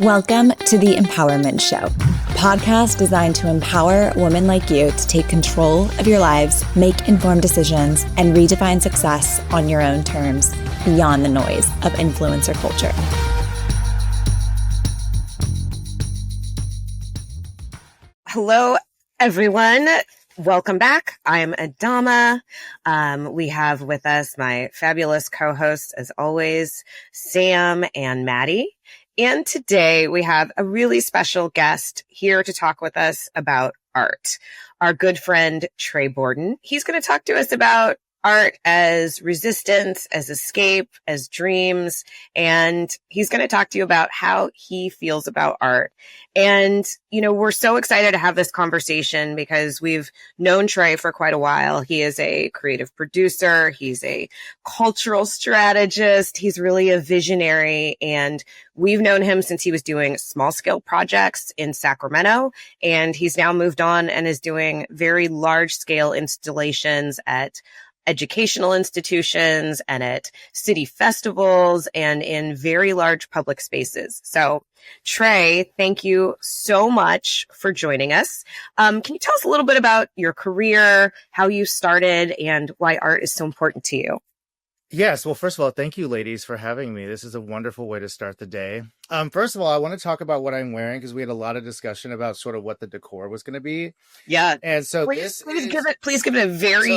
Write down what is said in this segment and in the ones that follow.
Welcome to the EmpowHERment Show, a podcast designed to empower women like you to take control of your lives, make informed decisions, and redefine success on your own terms, beyond the noise of influencer culture. Hello, everyone. Welcome back. I'm Adama. We have with us my fabulous co-hosts, as always, Sam and Maddie. And today we have a really special guest here to talk with us about art. Our good friend, Tre Borden. He's going to talk to us about art as resistance, as escape, as dreams. And he's going to talk to you about how he feels about art. And, you know, we're so excited to have this conversation because we've known Tre for quite a while. He is a creative producer. He's a cultural strategist. He's really a visionary. And we've known him since he was doing small scale projects in Sacramento. And he's now moved on and is doing very large scale installations at educational institutions and at city festivals and in very large public spaces. So, Tre, thank you so much for joining us. Can you tell us a little bit about your career, how you started, and why art is so important to you? Yes. Well, first of all, thank you, ladies, for having me. This is a wonderful way to start the day. First of all, I want to talk about what I'm wearing because we had a lot of discussion about sort of what the decor was going to be. Yeah. And so please give it a very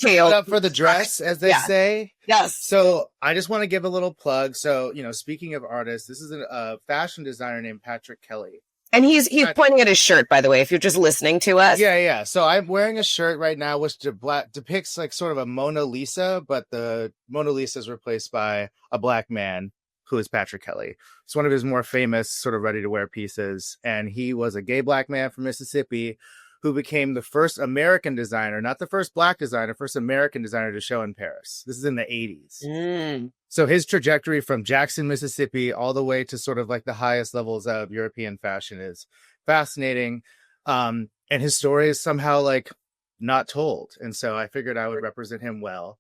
detailed up for the dress, as they say. Yes. So I just want to give a little plug. So, you know, speaking of artists, this is a fashion designer named Patrick Kelly. And he's pointing at his shirt, by the way, if you're just listening to us. Yeah. So I'm wearing a shirt right now which depicts like sort of a Mona Lisa, but the Mona Lisa is replaced by a black man who is Patrick Kelly. It's one of his more famous sort of ready-to-wear pieces. And he was a gay black man from Mississippi who became the first American designer, not the first black designer, first American designer to show in Paris. This is in the 80s. So his trajectory from Jackson, Mississippi, all the way to sort of like the highest levels of European fashion is fascinating. And his story is somehow like not told. And so I figured I would represent him well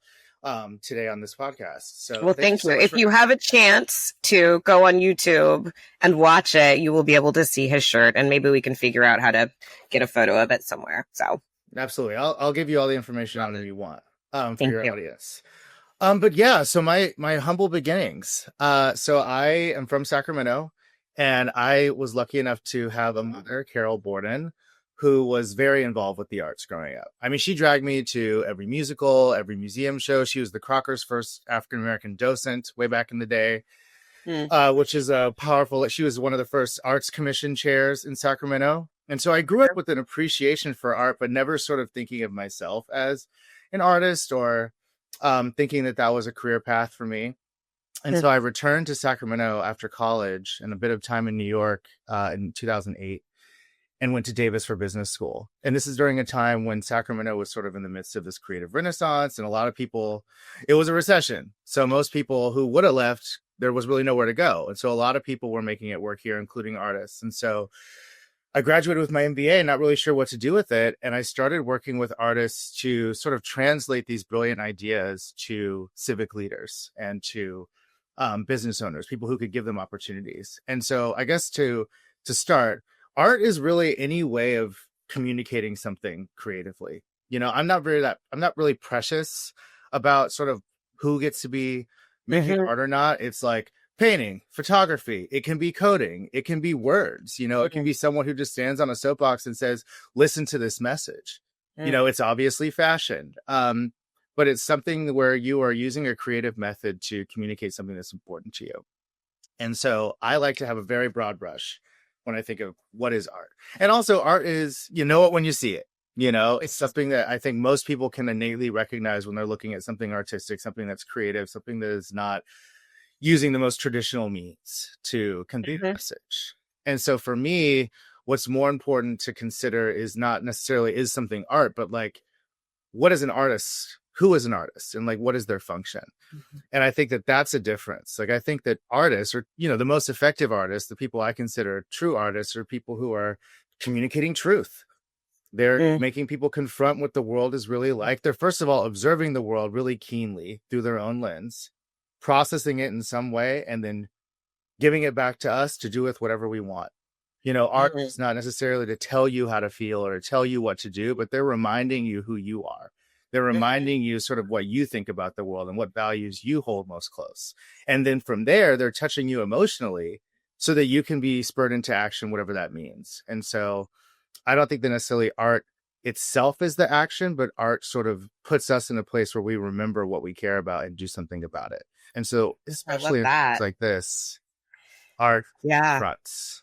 today on this podcast. So well, thank you. If you have a chance to go on YouTube and watch it, you will be able to see his shirt, and maybe we can figure out how to get a photo of it somewhere. So absolutely. I'll give you all the information on it if you want for your audience. But yeah, so my humble beginnings. So I am from Sacramento, and I was lucky enough to have a mother, Tre Borden, who was very involved with the arts growing up. I mean, she dragged me to every musical, every museum show. She was the Crocker's first African-American docent way back in the day, which is a powerful, she was one of the first arts commission chairs in Sacramento. And so I grew up with an appreciation for art, but never sort of thinking of myself as an artist or thinking that that was a career path for me. And so I returned to Sacramento after college and a bit of time in New York in 2008. And went to Davis for business school. And this is during a time when Sacramento was sort of in the midst of this creative renaissance. And a lot of people, it was a recession. So most people who would have left, there was really nowhere to go. And so a lot of people were making it work here, including artists. And so I graduated with my MBA, not really sure what to do with it. And I started working with artists to sort of translate these brilliant ideas to civic leaders and to business owners, people who could give them opportunities. And so I guess to start, art is really any way of communicating something creatively. You know, I'm not really precious about sort of who gets to be making art or not. It's like painting, photography. It can be coding. It can be words. You know, it can be someone who just stands on a soapbox and says, listen to this message. You know, it's obviously fashion. But it's something where you are using a creative method to communicate something that's important to you. And so I like to have a very broad brush when I think of what is art. And also art is, you know it when you see it, you know, it's something that I think most people can innately recognize when they're looking at something artistic, something that's creative, something that is not using the most traditional means to convey the message. And so for me, what's more important to consider is not necessarily is something art, but like, what is an artist? Who is an artist? And like, what is their function? And I think that that's a difference. Like, I think that artists are, you know, the most effective artists, the people I consider true artists are people who are communicating truth. They're making people confront what the world is really like. They're, first of all, observing the world really keenly through their own lens, processing it in some way, and then giving it back to us to do with whatever we want. You know, art Mhm. is not necessarily to tell you how to feel or to tell you what to do, but they're reminding you who you are. They're Mhm. reminding you sort of what you think about the world and what values you hold most close. And then from there, they're touching you emotionally so that you can be spurred into action, whatever that means. And so I don't think that necessarily art itself is the action, but art sort of puts us in a place where we remember what we care about and do something about it. And so, I love especially in things that. like this, art Yeah. fronts.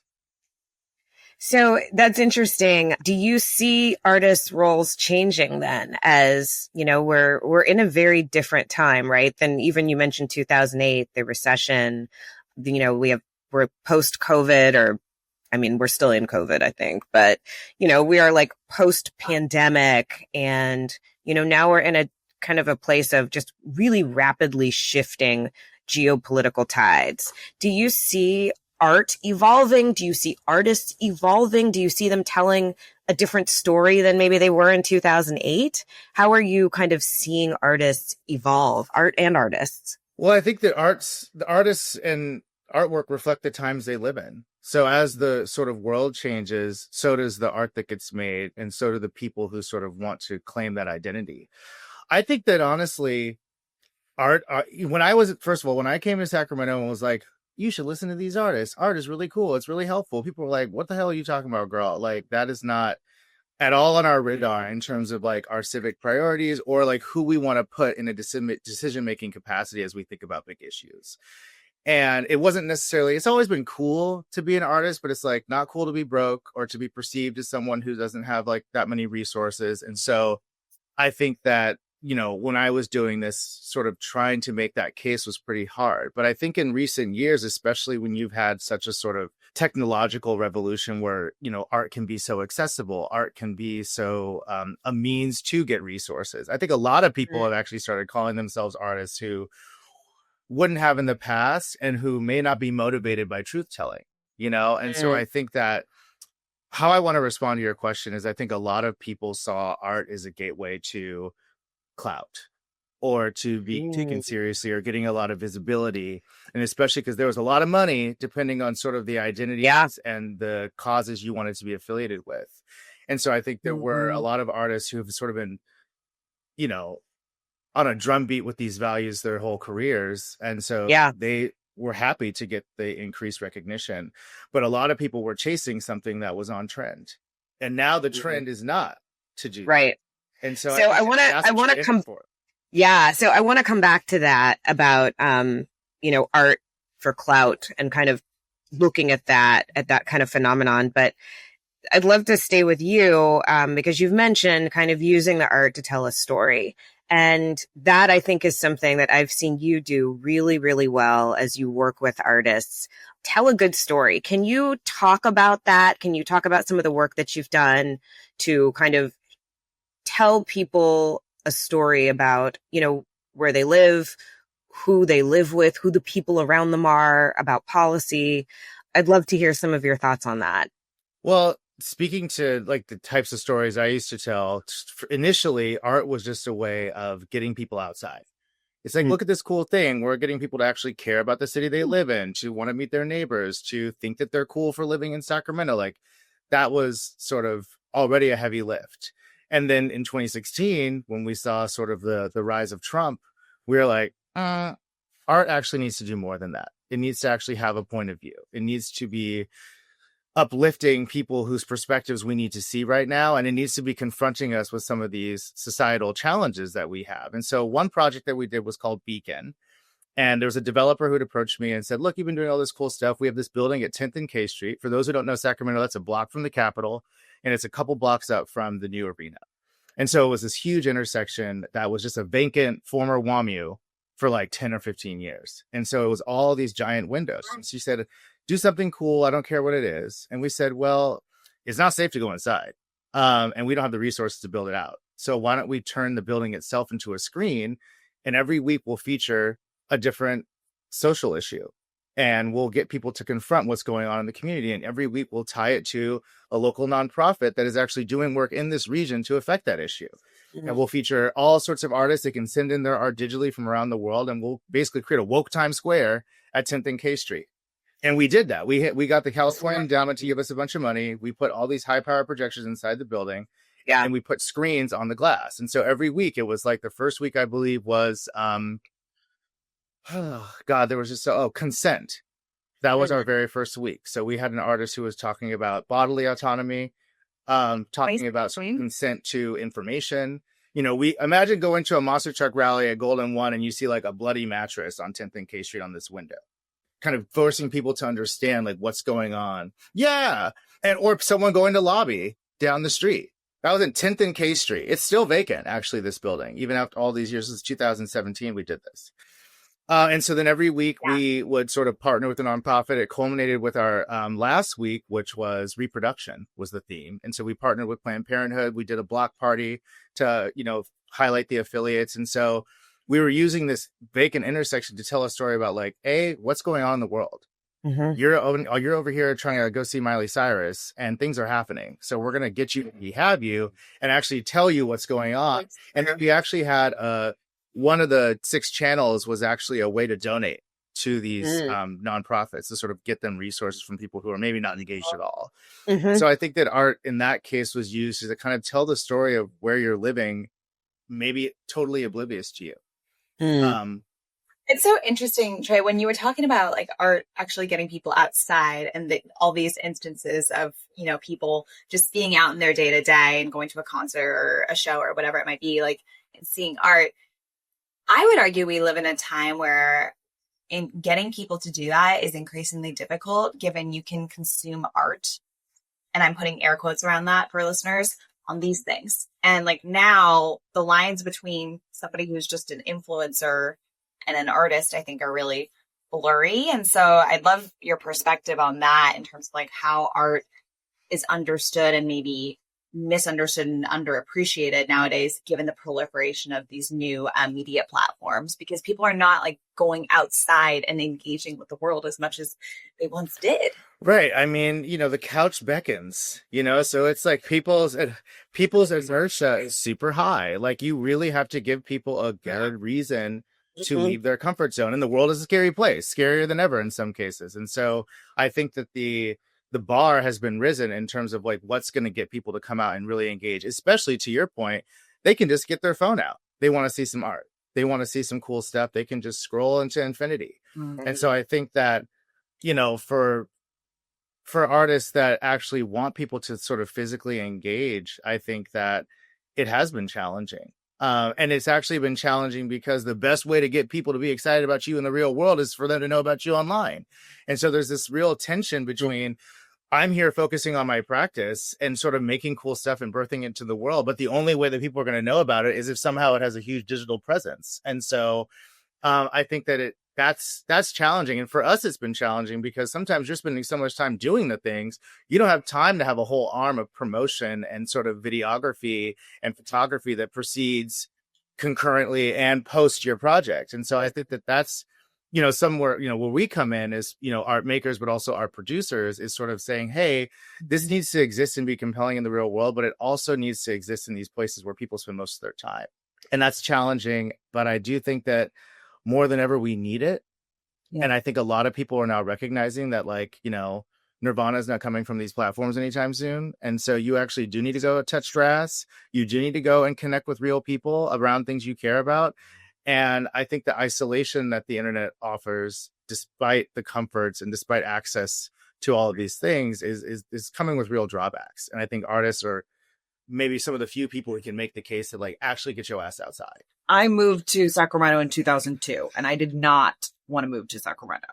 So that's interesting. Do you see artists' roles changing then as, you know, we're in a very different time, right? Than even you mentioned 2008, the recession, you know, we're post COVID, or I mean, we're still in COVID, I think, but you know, we are like post pandemic, and you know, now we're in a kind of a place of just really rapidly shifting geopolitical tides. Do you see art evolving? Do you see artists evolving? Do you see them telling a different story than maybe they were in 2008? How are you kind of seeing artists evolve, art and artists? Well, I think that the artists and artwork reflect the times they live in. So as the sort of world changes, so does the art that gets made, and so do the people who sort of want to claim that identity. I think that honestly, art, when I was, first of all, when I came to Sacramento and was like, you should listen to these artists. Art is really cool. It's really helpful. People were like, what the hell are you talking about, girl? Like, that is not at all on our radar in terms of like our civic priorities or like who we want to put in a decision-making capacity as we think about big issues. And it wasn't necessarily, it's always been cool to be an artist, but it's like not cool to be broke or to be perceived as someone who doesn't have like that many resources. And so I think that, you know, when I was doing this, sort of trying to make that case was pretty hard. But I think in recent years, especially when you've had such a sort of technological revolution where, you know, art can be so accessible, art can be so a means to get resources. I think a lot of people have actually started calling themselves artists who wouldn't have in the past and who may not be motivated by truth telling, you know? And so I think that how I want to respond to your question is I think a lot of people saw art as a gateway to clout or to be taken seriously or getting a lot of visibility. And especially because there was a lot of money depending on sort of the identities and the causes you wanted to be affiliated with. And so I think there were a lot of artists who have sort of been, you know, on a drumbeat with these values their whole careers. And so they were happy to get the increased recognition. But a lot of people were chasing something that was on trend. And now the trend is not to do Right. that. And so I want to come for. Yeah. So I want to come back to that about, you know, art for clout and kind of looking at that kind of phenomenon. But I'd love to stay with you, because you've mentioned kind of using the art to tell a story. And that I think is something that I've seen you do really, really well as you work with artists. Tell a good story. Can you talk about that? Can you talk about some of the work that you've done to kind of tell people a story about, you know, where they live, who they live with, who the people around them are, about policy? I'd love to hear some of your thoughts on that. Well, speaking to like the types of stories I used to tell, initially art was just a way of getting people outside. It's like, look at this cool thing. We're getting people to actually care about the city they live in, to want to meet their neighbors, to think that they're cool for living in Sacramento. Like that was sort of already a heavy lift. And then in 2016, when we saw sort of the rise of Trump, we were like, art actually needs to do more than that. It needs to actually have a point of view. It needs to be uplifting people whose perspectives we need to see right now. And it needs to be confronting us with some of these societal challenges that we have. And so one project that we did was called Beacon. And there was a developer who'd approached me and said, look, you've been doing all this cool stuff. We have this building at 10th and K Street. For those who don't know Sacramento, that's a block from the Capitol. And it's a couple blocks up from the new arena. And so it was this huge intersection that was just a vacant former WAMU for like 10 or 15 years. And so it was all these giant windows. And she said, do something cool. I don't care what it is. And we said, well, it's not safe to go inside. And we don't have the resources to build it out. So why don't we turn the building itself into a screen? And every week we'll feature a different social issue. And we'll get people to confront what's going on in the community. And every week we'll tie it to a local nonprofit that is actually doing work in this region to affect that issue. Mm-hmm. And we'll feature all sorts of artists that can send in their art digitally from around the world. And we'll basically create a woke Times Square at 10th and K Street. And we did that. We got the California endowment to give us a bunch of money. We put all these high power projectors inside the building. Yeah. And we put screens on the glass. And so every week, it was like the first week, I believe, was, oh God, there was just, consent. That was our very first week. So we had an artist who was talking about bodily autonomy, talking about consent to information. You know, we imagine going to a monster truck rally at Golden One and you see like a bloody mattress on 10th and K Street on this window, kind of forcing people to understand like what's going on. Yeah. And, or someone going to lobby down the street. That was in 10th and K Street. It's still vacant, actually, this building. Even after all these years, since 2017, we did this. And so then every week we would sort of partner with a nonprofit. It culminated with our last week, which was reproduction was the theme. And so we partnered with Planned Parenthood. We did a block party to, you know, highlight the affiliates. And so we were using this vacant intersection to tell a story about like, what's going on in the world? Mm-hmm. You're over here trying to go see Miley Cyrus and things are happening. So we're going to get you, rehab you and actually tell you what's going on. And we actually had one of the 6 channels was actually a way to donate to these nonprofits to sort of get them resources from people who are maybe not engaged at all. Mm-hmm. So I think that art in that case was used to kind of tell the story of where you're living, maybe totally oblivious to you. It's so interesting, Trey, when you were talking about like art actually getting people outside and all these instances of, you know, people just being out in their day to day and going to a concert or a show or whatever it might be, like, and seeing art. I would argue we live in a time where in getting people to do that is increasingly difficult, given you can consume art. And I'm putting air quotes around that for listeners on these things. And like now the lines between somebody who's just an influencer and an artist, I think, are really blurry. And so I'd love your perspective on that in terms of like how art is understood and maybe misunderstood and underappreciated nowadays, given the proliferation of these new media platforms, because people are not like going outside and engaging with the world as much as they once did. Right. I mean, you know, the couch beckons, you know, so it's like people's inertia is super high. Like you really have to give people a good reason to leave their comfort zone. And the world is a scary place, scarier than ever in some cases. And so I think that the bar has been risen in terms of like what's going to get people to come out and really engage, especially to your point, they can just get their phone out. They want to see some art. They want to see some cool stuff. They can just scroll into infinity. Mm-hmm. And so I think that, you know, for artists that actually want people to sort of physically engage, I think that it has been challenging. And it's actually been challenging because the best way to get people to be excited about you in the real world is for them to know about you online. And so there's this real tension between I'm here focusing on my practice and sort of making cool stuff and birthing it to the world. But the only way that people are going to know about it is if somehow it has a huge digital presence. And so I think that that's challenging. And for us, it's been challenging because sometimes you're spending so much time doing the things, you don't have time to have a whole arm of promotion and sort of videography and photography that proceeds concurrently and post your project. And so I think that that's, you know, somewhere, you know, where we come in is, you know, art makers, but also art producers is sort of saying, hey, this needs to exist and be compelling in the real world, but it also needs to exist in these places where people spend most of their time. And that's challenging. But I do think that more than ever, we need it. Yeah. And I think a lot of people are now recognizing that, like, you know, Nirvana is not coming from these platforms anytime soon. And so you actually do need to go touch grass. You do need to go and connect with real people around things you care about. And I think the isolation that the internet offers, despite the comforts and despite access to all of these things, is coming with real drawbacks. And I think artists are maybe some of the few people who can make the case to like actually get your ass outside. I moved to Sacramento in 2002, and I did not want to move to Sacramento.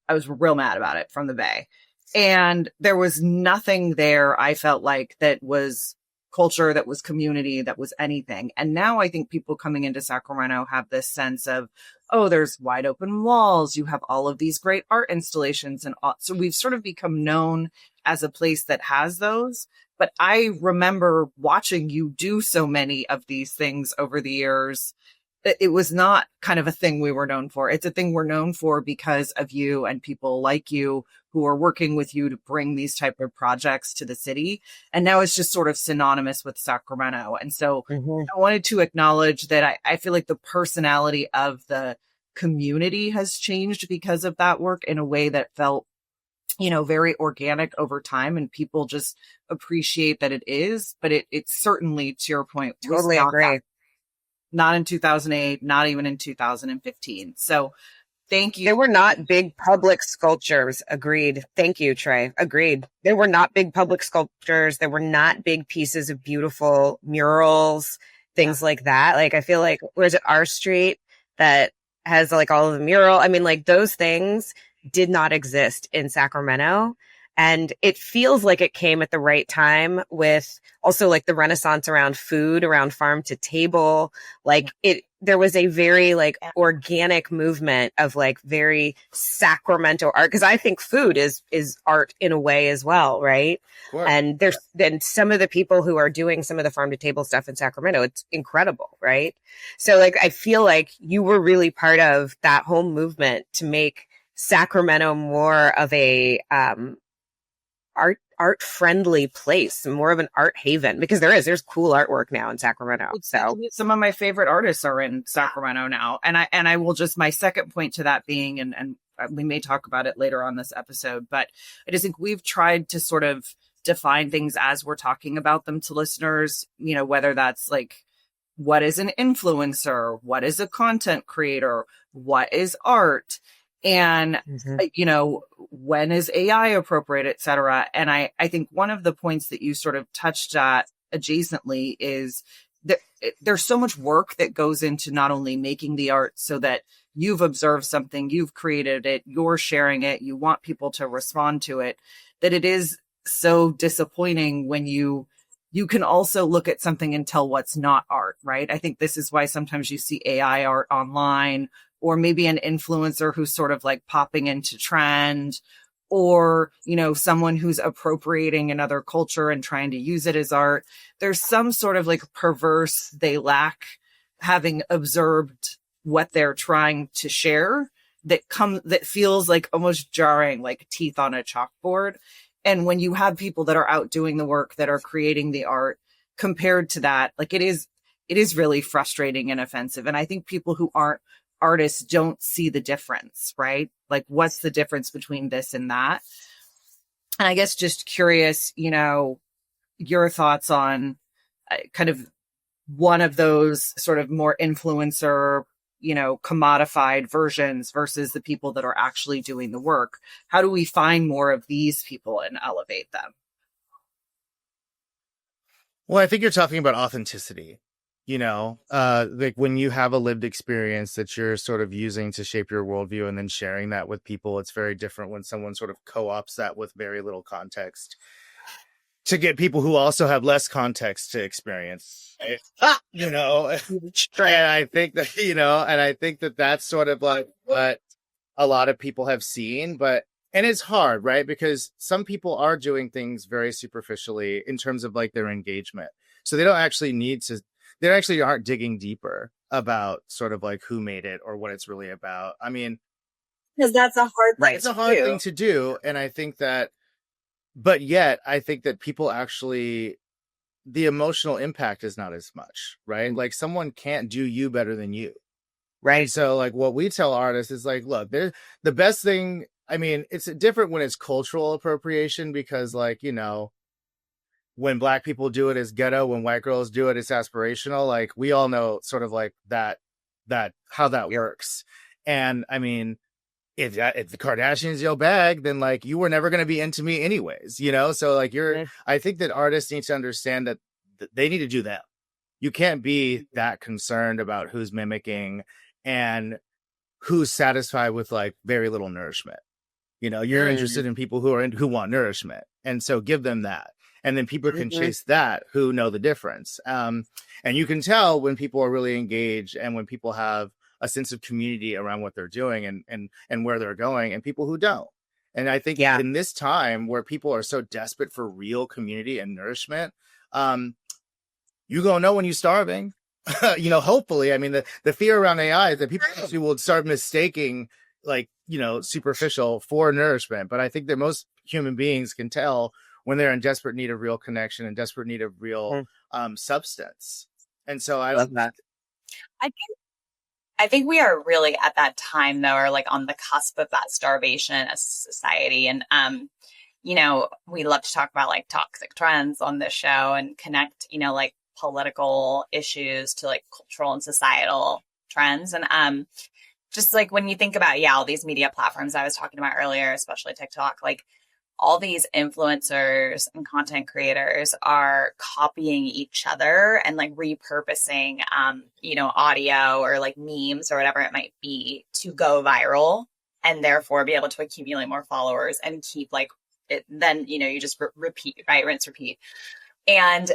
I was real mad about it from the Bay. And there was nothing there, I felt like, that was culture, that was community, that was anything. And now I think people coming into Sacramento have this sense of, oh, there's wide open walls. You have all of these great art installations. And so we've sort of become known as a place that has those. But I remember watching you do so many of these things over the years. It was not kind of a thing we were known for. It's a thing we're known for because of you and people like you who are working with you to bring these type of projects to the city. And now it's just sort of synonymous with Sacramento. And so I wanted to acknowledge that I feel like the personality of the community has changed because of that work in a way that felt very organic over time, and people just appreciate that it is. But it's certainly, to your point, Totally agree. Not in 2008, not even in 2015. So thank you. They were not big public sculptures. Agreed. Thank you, Tré. Agreed. They were not big public sculptures. They were not big pieces of beautiful murals, things like that. Like, I feel like, where's it, R Street, that has like all of the mural? I mean, like, those things did not exist in Sacramento. And it feels like it came at the right time with also like the renaissance around food, around farm to table. Like there was a very like organic movement of like very Sacramento art. Cause I think food is art in a way as well. Right. And there's then some of the people who are doing some of the farm to table stuff in Sacramento, it's incredible. Right. So like, I feel like you were really part of that whole movement to make Sacramento more of a, art friendly place, more of an art haven, because there's cool artwork now in Sacramento. So some of my favorite artists are in Sacramento now. And I will just, my second point to that being, and we may talk about it later on this episode, but I just think we've tried to sort of define things as we're talking about them to listeners, whether that's like, what is an influencer? What is a content creator? What is art? And, when is AI appropriate, et cetera. And I think one of the points that you sort of touched at adjacently is that there's so much work that goes into not only making the art so that you've observed something, you've created it, you're sharing it, you want people to respond to it, that it is so disappointing when you can also look at something and tell what's not art, right? I think this is why sometimes you see AI art online, or maybe an influencer who's sort of like popping into trend, or, someone who's appropriating another culture and trying to use it as art. There's some sort of like perverse, they lack having observed what they're trying to share that feels like almost jarring, like teeth on a chalkboard. And when you have people that are out doing the work, that are creating the art, compared to that, like it is really frustrating and offensive. And I think people who aren't artists don't see the difference, right? Like, what's the difference between this and that? And I guess just curious, your thoughts on kind of one of those sort of more influencer, commodified versions versus the people that are actually doing the work. How do we find more of these people and elevate them? Well, I think you're talking about authenticity. Like when you have a lived experience that you're sort of using to shape your worldview and then sharing that with people, it's very different when someone sort of co-ops that with very little context to get people who also have less context to experience, and I think that, that's sort of like what a lot of people have seen, and it's hard, right? Because some people are doing things very superficially in terms of like their engagement. So they don't actually they actually aren't digging deeper about sort of like who made it or what it's really about. I mean, because that's a hard thing. It's a hard thing to do. And I think that, but yet I think that people actually, the emotional impact is not as much, right? Like someone can't do you better than you. Right. So like what we tell artists is like, look, the best thing, I mean, it's different when it's cultural appropriation because like, when Black people do it, it's ghetto. When white girls do it, it's aspirational. Like we all know sort of like that how that works. And I mean, if the Kardashians your bag, then like you were never going to be into me anyways, So like I think that artists need to understand that they need to do that. You can't be that concerned about who's mimicking and who's satisfied with like very little nourishment. You're interested in people who want nourishment. And so give them that. And then people can chase that who know the difference. And you can tell when people are really engaged and when people have a sense of community around what they're doing and where they're going, and people who don't. And I think in this time where people are so desperate for real community and nourishment, you're going to know when you're starving. Hopefully, I mean, the fear around AI is that people actually will start mistaking like, superficial for nourishment. But I think that most human beings can tell when they're in desperate need of real connection and desperate need of real substance. And so I love that. I think we are really at that time though, or like on the cusp of that starvation as a society. And, we love to talk about like toxic trends on this show and connect, like political issues to like cultural and societal trends. And, just like when you think about, all these media platforms I was talking about earlier, especially TikTok, like all these influencers and content creators are copying each other and like repurposing, audio or like memes or whatever it might be to go viral and therefore be able to accumulate more followers and keep like it. Then, you just repeat, right? Rinse, repeat. And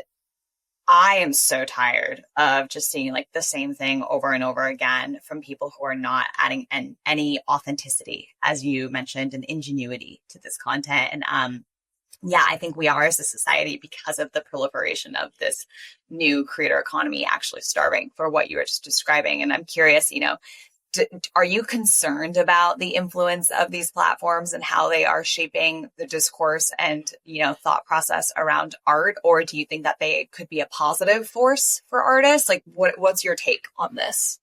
I am so tired of just seeing like the same thing over and over again from people who are not adding any authenticity, as you mentioned, and ingenuity to this content. And I think we are as a society, because of the proliferation of this new creator economy, actually starving for what you were just describing. And I'm curious, are you concerned about the influence of these platforms and how they are shaping the discourse and, thought process around art? Or do you think that they could be a positive force for artists? Like, what's your take on this?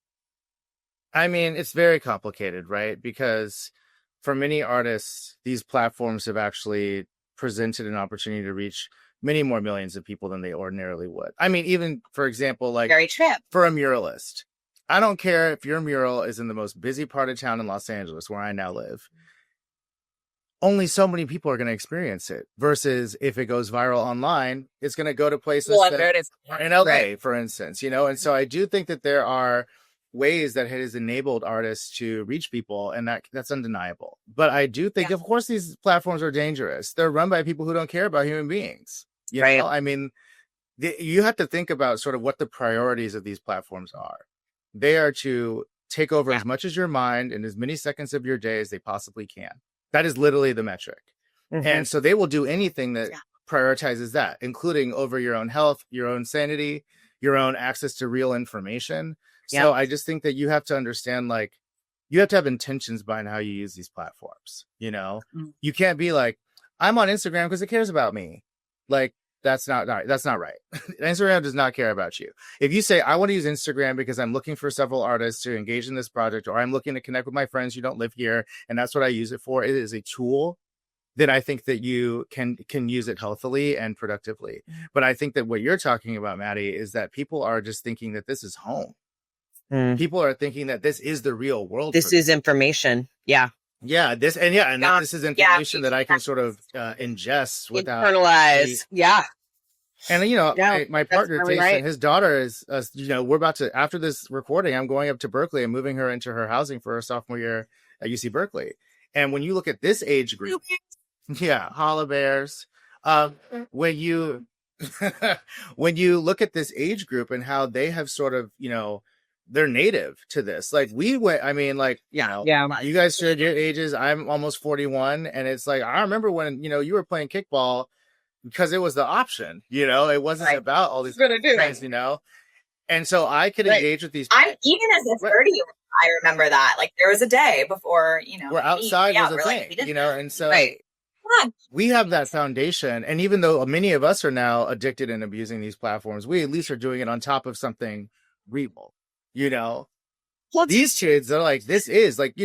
I mean, it's very complicated, right? Because for many artists, these platforms have actually presented an opportunity to reach many more millions of people than they ordinarily would. I mean, even, for example, like very true. For a muralist, I don't care if your mural is in the most busy part of town in Los Angeles, where I now live. Only so many people are going to experience it. Versus if it goes viral online, it's going to go to places in LA, right, for instance, And so I do think that there are ways that it has enabled artists to reach people, and that's undeniable. But I do think, of course, these platforms are dangerous. They're run by people who don't care about human beings. You know? I mean, you have to think about sort of what the priorities of these platforms are. They are to take over as much as your mind in as many seconds of your day as they possibly can. That is literally the metric. Mm-hmm. And so they will do anything that prioritizes that, including over your own health, your own sanity, your own access to real information. So I just think that you have to understand, like, you have to have intentions behind how you use these platforms. You can't be like, I'm on Instagram because it cares about me. Like, that's not right. Instagram does not care about you. If you say, I want to use Instagram because I'm looking for several artists to engage in this project, or I'm looking to connect with my friends who don't live here, and that's what I use it for, it is a tool, then I think that you can use it healthily and productively. But I think that what you're talking about, Maddie, is that people are just thinking that this is home. People are thinking that this is the real world. This is information. Yeah. Yeah, this is information that I can sort of ingest without internalize. And my partner Jason, his daughter is, we're about to, after this recording, I'm going up to Berkeley and moving her into her housing for her sophomore year at UC Berkeley. And when you look at this age group, holla bears. When you look at this age group and how they have sort of, they're native to this. Like you guys shared your ages. I'm almost 41. And it's like, I remember when, you were playing kickball because it was the option, it wasn't about all these things, And so I could engage with these. I'm even as a 30-year-old, I remember that. Like there was a day before, where outside was a thing, and so we have that foundation. And even though many of us are now addicted and abusing these platforms, we at least are doing it on top of something real. These kids are like, this is like,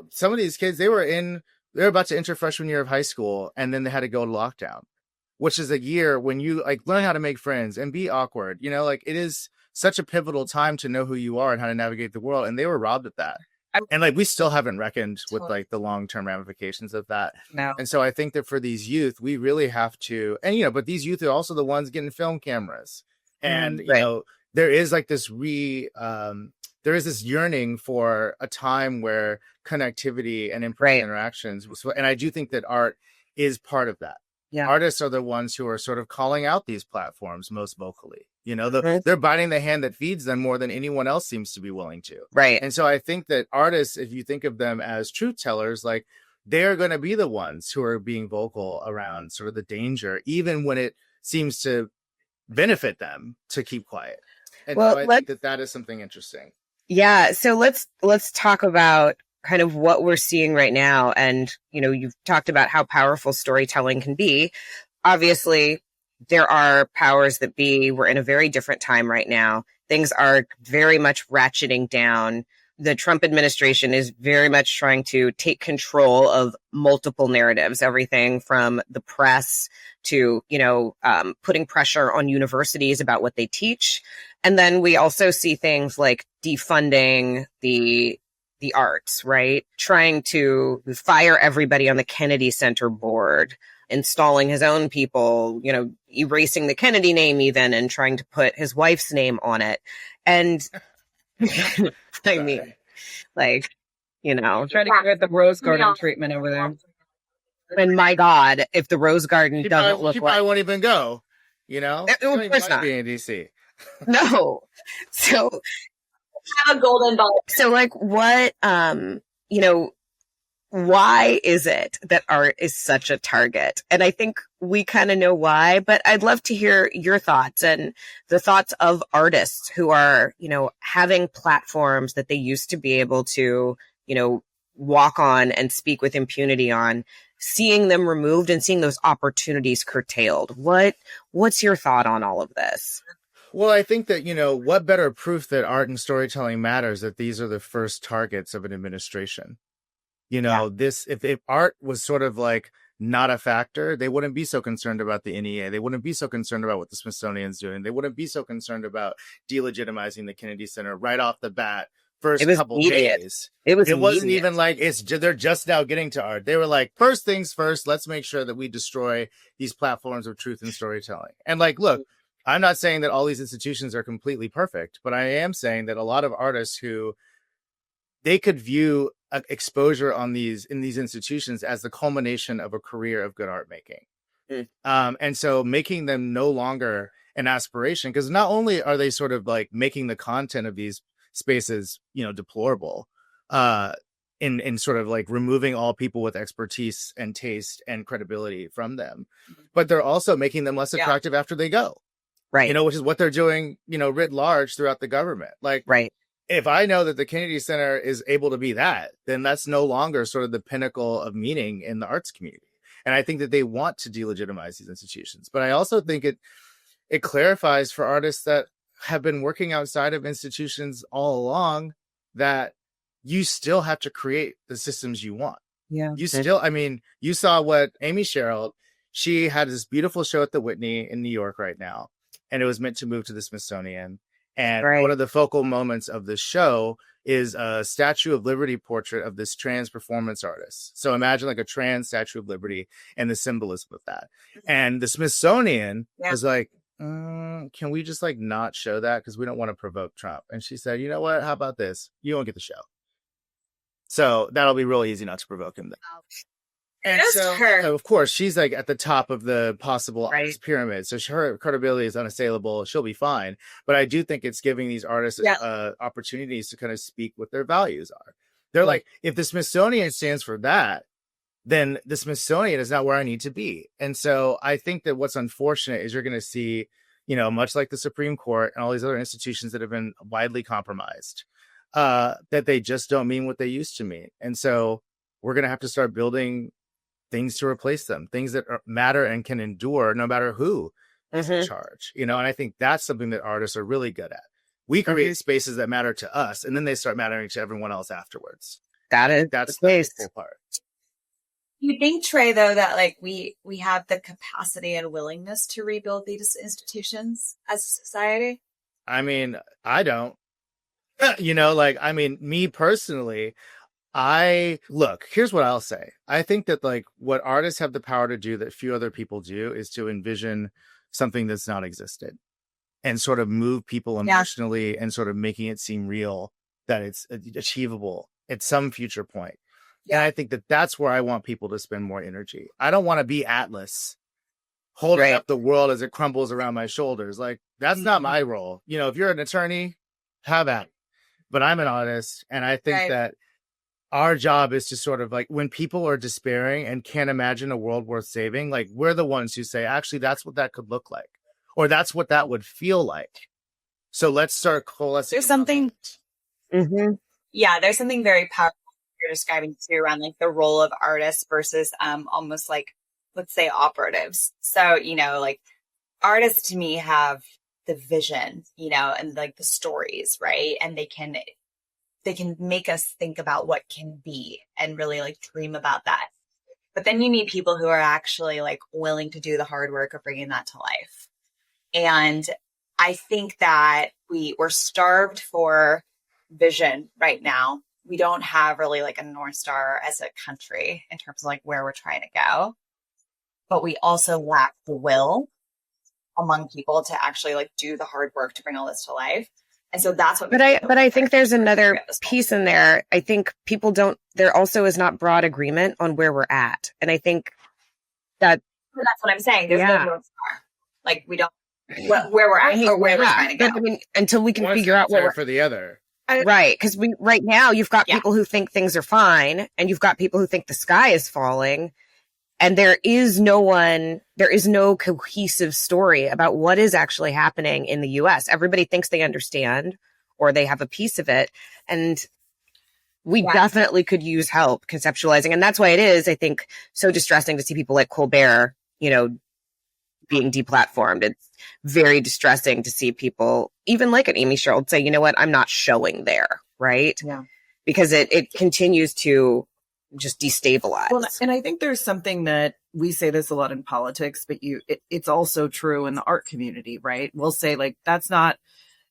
some of these kids, they're about to enter freshman year of high school, and then they had to go to lockdown, which is a year when you like learn how to make friends and be awkward, like it is such a pivotal time to know who you are and how to navigate the world. And they were robbed of that. And like, we still haven't reckoned with like the long-term ramifications of that. No. And so I think that for these youth, we really have to, and but these youth are also the ones getting film cameras. And, there is like this there is this yearning for a time where connectivity and in-person interactions. And I do think that art is part of that. Yeah. Artists are the ones who are sort of calling out these platforms most vocally. They're biting the hand that feeds them more than anyone else seems to be willing to. Right. And so I think that artists, if you think of them as truth tellers, like they're going to be the ones who are being vocal around sort of the danger, even when it seems to benefit them to keep quiet. And so I think that is something interesting. Yeah. So let's talk about kind of what we're seeing right now. And, you've talked about how powerful storytelling can be. Obviously, there are powers that be. We're in a very different time right now. Things are very much ratcheting down the Trump administration is very much trying to take control of multiple narratives, everything from the press to, putting pressure on universities about what they teach. And then we also see things like defunding the arts, right? Trying to fire everybody on the Kennedy Center board, installing his own people, erasing the Kennedy name even, and trying to put his wife's name on it. And I mean, trying to get the rose garden treatment over there. And my God, if the rose garden doesn't look like, I won't even go. Of course not. Be in DC. No. So have a golden ball. So what? Why is it that art is such a target? And I think we kind of know why, but I'd love to hear your thoughts and the thoughts of artists who are, having platforms that they used to be able to, walk on and speak with impunity on, seeing them removed and seeing those opportunities curtailed. What's your thought on all of this? Well, I think that, what better proof that art and storytelling matters that these are the first targets of an administration. If art was sort of like not a factor, they wouldn't be so concerned about the NEA. They wouldn't be so concerned about what the Smithsonian's doing. They wouldn't be so concerned about delegitimizing the Kennedy Center right off the bat. First couple days. It wasn't even like they're just now getting to art. They were like, first things first, let's make sure that we destroy these platforms of truth and storytelling. And look, I'm not saying that all these institutions are completely perfect, but I am saying that a lot of artists who they could view exposure in these institutions as the culmination of a career of good art making. And so making them no longer an aspiration, because not only are they sort of like making the content of these spaces, deplorable, in sort of like removing all people with expertise and taste and credibility from them, but they're also making them less attractive after they go. Right. Which is what they're doing, writ large throughout the government. Right. If I know that the Kennedy Center is able to be that, then that's no longer sort of the pinnacle of meaning in the arts community. And I think that they want to delegitimize these institutions. But I also think it clarifies for artists that have been working outside of institutions all along that you still have to create the systems you want. Yeah. You saw what Amy Sherrill, she had this beautiful show at the Whitney in New York right now, and it was meant to move to the Smithsonian. And one of the focal moments of the show is a Statue of Liberty portrait of this trans performance artist. So imagine like a trans Statue of Liberty and the symbolism of that. And the Smithsonian was like, can we just not show that? Because we don't want to provoke Trump. And she said, you know what? How about this? You won't get the show. So that'll be real easy not to provoke him then. And so, of course, she's at the top of the possible pyramid. So her credibility is unassailable. She'll be fine. But I do think it's giving these artists opportunities to kind of speak what their values are. They're like, if the Smithsonian stands for that, then the Smithsonian is not where I need to be. And so I think that what's unfortunate is you're going to see, much like the Supreme Court and all these other institutions that have been widely compromised, that they just don't mean what they used to mean. And so we're going to have to start building things to replace them, things that matter and can endure no matter who is in charge, and I think that's something that artists are really good at. We create spaces that matter to us, and then they start mattering to everyone else afterwards. That's the cool part. You think, Tré, though, that we have the capacity and willingness to rebuild these institutions as a society? I mean, I don't. Me personally, here's what I'll say. I think that what artists have the power to do that few other people do is to envision something that's not existed and sort of move people emotionally and sort of making it seem real, that it's achievable at some future point. And I think that that's where I want people to spend more energy. I don't want to be Atlas holding up the world as it crumbles around my shoulders. That's not my role. If you're an attorney, have at it. But I'm an artist, and I think that our job is to sort of when people are despairing and can't imagine a world worth saving, we're the ones who say, actually, that's what that could look like, or that's what that would feel like. So let's start coalescing. There's something, there's something very powerful you're describing too around the role of artists versus almost let's say operatives. So, artists to me have the vision, and the stories, right? And they can make us think about what can be and really like dream about that. But then you need people who are actually like willing to do the hard work of bringing that to life. And I think that we're starved for vision right now. We don't have really like a North Star as a country in terms of like where we're trying to go. But we also lack the will among people to actually like do the hard work to bring all this to life. And so that's what. But I think there's another piece in there. I think people don't. There also is not broad agreement on where we're at, and I think that's what I'm saying. There's no North Star. Like we don't where we're at or where we're trying to go. But, I mean, until we can figure out where we're for the other. Right, because right now you've got people who think things are fine, and you've got people who think the sky is falling. And there is no cohesive story about what is actually happening in the US. Everybody thinks they understand or they have a piece of it. And we definitely could use help conceptualizing. And that's why it is, I think, so distressing to see people like Colbert, being deplatformed. It's very distressing to see people, even like an Amy Sherwood, say, you know what, I'm not showing there, right? Yeah. Because it continues to just destabilize. Well, and I think there's something that we say this a lot in politics, but it's also true in the art community, right? We'll say like, that's not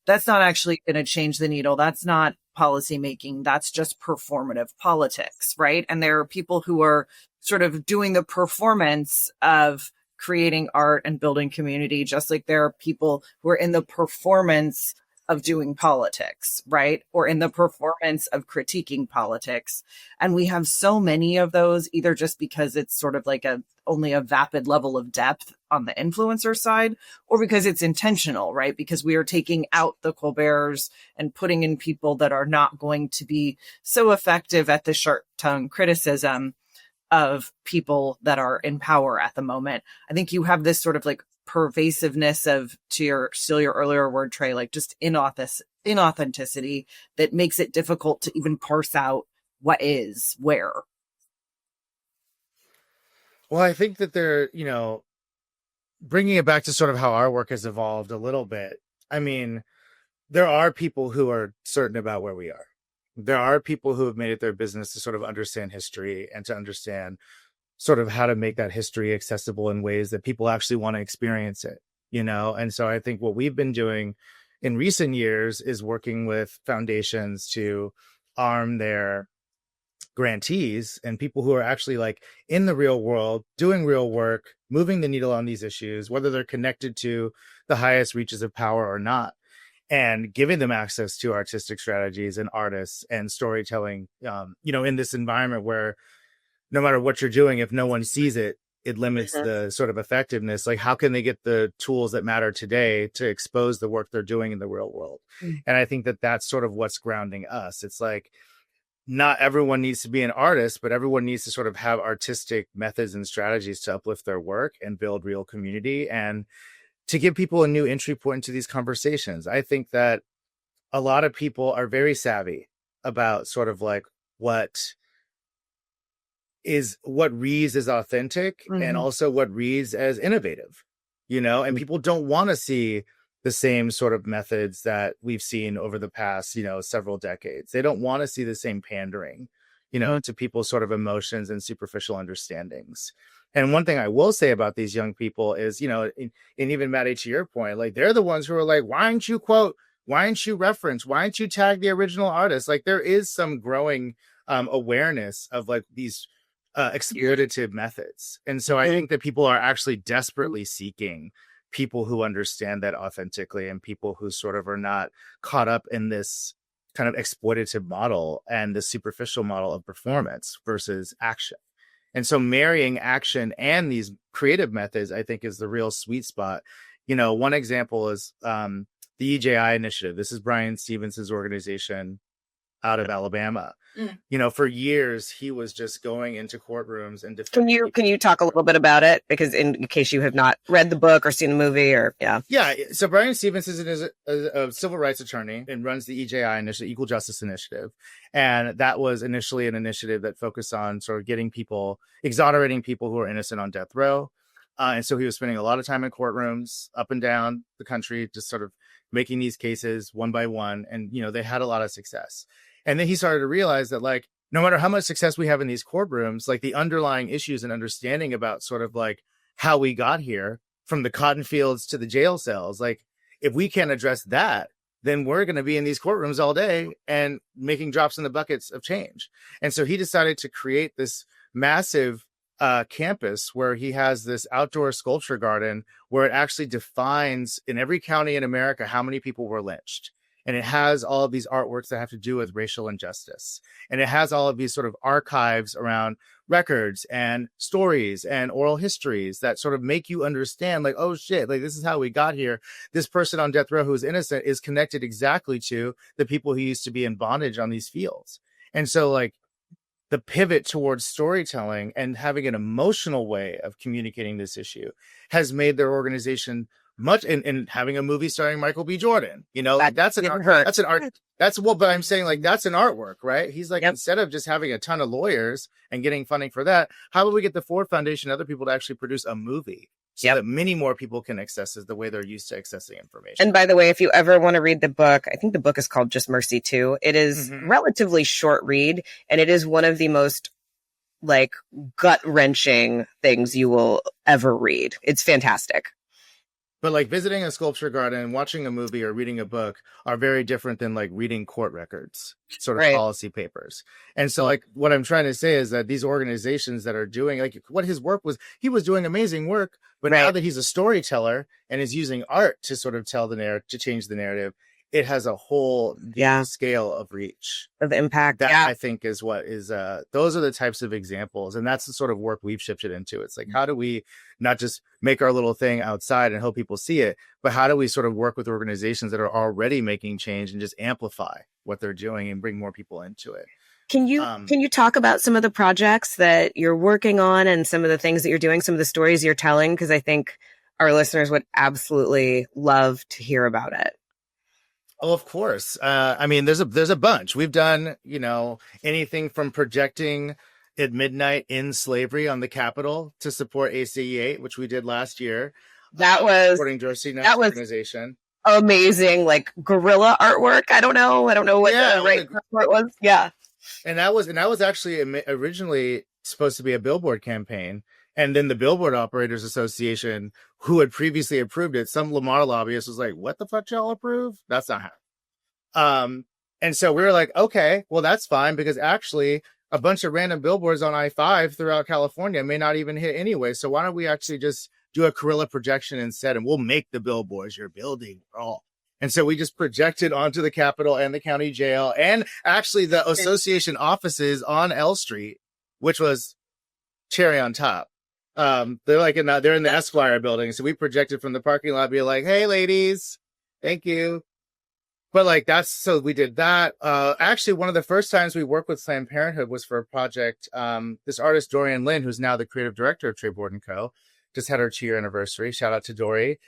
actually going to change the needle. That's not policy making. That's just performative politics, right? And there are people who are sort of doing the performance of creating art and building community, just like there are people who are in the performance of doing politics, right? Or in the performance of critiquing politics. And we have so many of those, either just because it's sort of like only a vapid level of depth on the influencer side, or because it's intentional, right? Because we are taking out the Colberts and putting in people that are not going to be so effective at the sharp tongue criticism of people that are in power at the moment. I think you have this sort of like pervasiveness of, to your earlier word, Tré, like just inauthenticity that makes it difficult to even parse out what is where. Well, I think that they're, bringing it back to sort of how our work has evolved a little bit. I mean, there are people who are certain about where we are. There are people who have made it their business to sort of understand history and to understand sort of how to make that history accessible in ways that people actually want to experience it, And so I think what we've been doing in recent years is working with foundations to arm their grantees and people who are actually like in the real world, doing real work, moving the needle on these issues, whether they're connected to the highest reaches of power or not, and giving them access to artistic strategies and artists and storytelling, in this environment where no matter what you're doing, if no one sees it, it limits the sort of effectiveness. Like, how can they get the tools that matter today to expose the work they're doing in the real world? And I think that that's sort of what's grounding us. It's like, not everyone needs to be an artist, but everyone needs to sort of have artistic methods and strategies to uplift their work and build real community and to give people a new entry point into these conversations. I think that a lot of people are very savvy about sort of like what reads as authentic and also what reads as innovative, and people don't want to see the same sort of methods that we've seen over the past, several decades. They don't want to see the same pandering, to people's sort of emotions and superficial understandings. And one thing I will say about these young people is, and even Maddie, to your point, like they're the ones who are like, why aren't you quote? Why aren't you reference? Why aren't you tag the original artist? Like there is some growing awareness of like these exploitative methods. And so I think that people are actually desperately seeking people who understand that authentically and people who sort of are not caught up in this kind of exploitative model and the superficial model of performance versus action. And so marrying action and these creative methods, I think, is the real sweet spot. One example is the EJI initiative. This is Brian Stevens' organization out of Alabama. For years, he was just going into courtrooms and defending. Can you talk a little bit about it? Because in case you have not read the book or seen the movie Yeah. So Brian Stevens is a civil rights attorney and runs the EJI initiative, Equal Justice Initiative. And that was initially an initiative that focused on sort of exonerating people who are innocent on death row. And so he was spending a lot of time in courtrooms up and down the country, just sort of making these cases one by one. And, they had a lot of success. And then he started to realize that like, no matter how much success we have in these courtrooms, like the underlying issues and understanding about sort of like how we got here from the cotton fields to the jail cells, like if we can't address that, then we're going to be in these courtrooms all day and making drops in the buckets of change. And so he decided to create this massive campus where he has this outdoor sculpture garden where it actually defines in every county in America how many people were lynched. And it has all of these artworks that have to do with racial injustice. And it has all of these sort of archives around records and stories and oral histories that sort of make you understand like, oh shit, like this is how we got here. This person on death row who is innocent is connected exactly to the people who used to be in bondage on these fields. And so like the pivot towards storytelling and having an emotional way of communicating this issue has made their organization much and having a movie starring Michael B. Jordan, you know, like that's an art. That's well, but I'm saying like that's an artwork, right? He's like, instead of just having a ton of lawyers and getting funding for that, how about we get the Ford Foundation and other people to actually produce a movie so that many more people can access it the way they're used to accessing information. And by the way, if you ever want to read the book, I think the book is called Just Mercy 2. It is relatively short read, and it is one of the most like gut wrenching things you will ever read. It's fantastic. But like visiting a sculpture garden, watching a movie or reading a book are very different than like reading court records, sort of policy papers. And so like what I'm trying to say is that these organizations that are doing like what his work was, he was doing amazing work. But now that he's a storyteller and is using art to sort of tell the narrative, to change the narrative, it has a whole scale of reach, of impact. That I think is what is, those are the types of examples. And that's the sort of work we've shifted into. It's like, how do we not just make our little thing outside and hope people see it, but how do we sort of work with organizations that are already making change and just amplify what they're doing and bring more people into it? Can you talk about some of the projects that you're working on and some of the things that you're doing, some of the stories you're telling? Because I think our listeners would absolutely love to hear about it. Oh, of course. I mean, there's a bunch. We've done, you know, anything from projecting at midnight in slavery on the Capitol to support ACE 8, which we did last year. That was supporting Dorsey National Organization. Amazing, like guerrilla artwork. I don't know what the right word was. Yeah, and that was actually originally supposed to be a billboard campaign. And then the Billboard Operators Association, who had previously approved it, some Lamar lobbyist was like, what the fuck y'all approve? That's not happening. And so we were like, okay, well, that's fine, because actually a bunch of random billboards on I-5 throughout California may not even hit anyway. So why don't we actually just do a guerrilla projection instead, and we'll make the billboards your building all. And so we just projected onto the Capitol and the county jail and actually the association offices on L Street, which was cherry on top. They're like they're in the Esquire building. So we projected from the parking lot, be like, hey ladies, thank you. But like, so we did that. Actually, one of the first times we worked with Planned Parenthood was for a project. This artist, Dorian Lynn, who's now the creative director of Tre Borden Co., just had her 2-year anniversary. Shout out to Dory.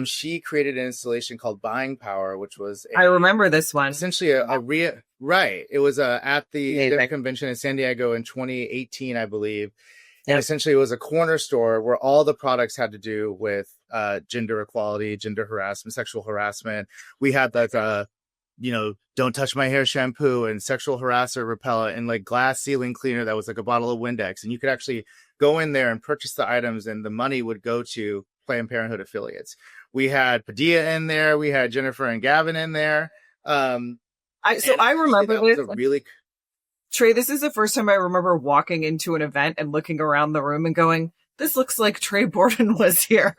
She created an installation called Buying Power, which was I remember this one. Essentially it was at the convention in San Diego in 2018, I believe. And essentially it was a corner store where all the products had to do with gender equality, gender harassment, sexual harassment. We had like don't touch my hair shampoo and sexual harasser repellent and like glass ceiling cleaner that was like a bottle of Windex. And you could actually go in there and purchase the items, and the money would go to Planned Parenthood affiliates. We had Padilla in there. We had Jennifer and Gavin in there. I remember this. Trey, this is the first time I remember walking into an event and looking around the room and going, this looks like Tre Borden was here.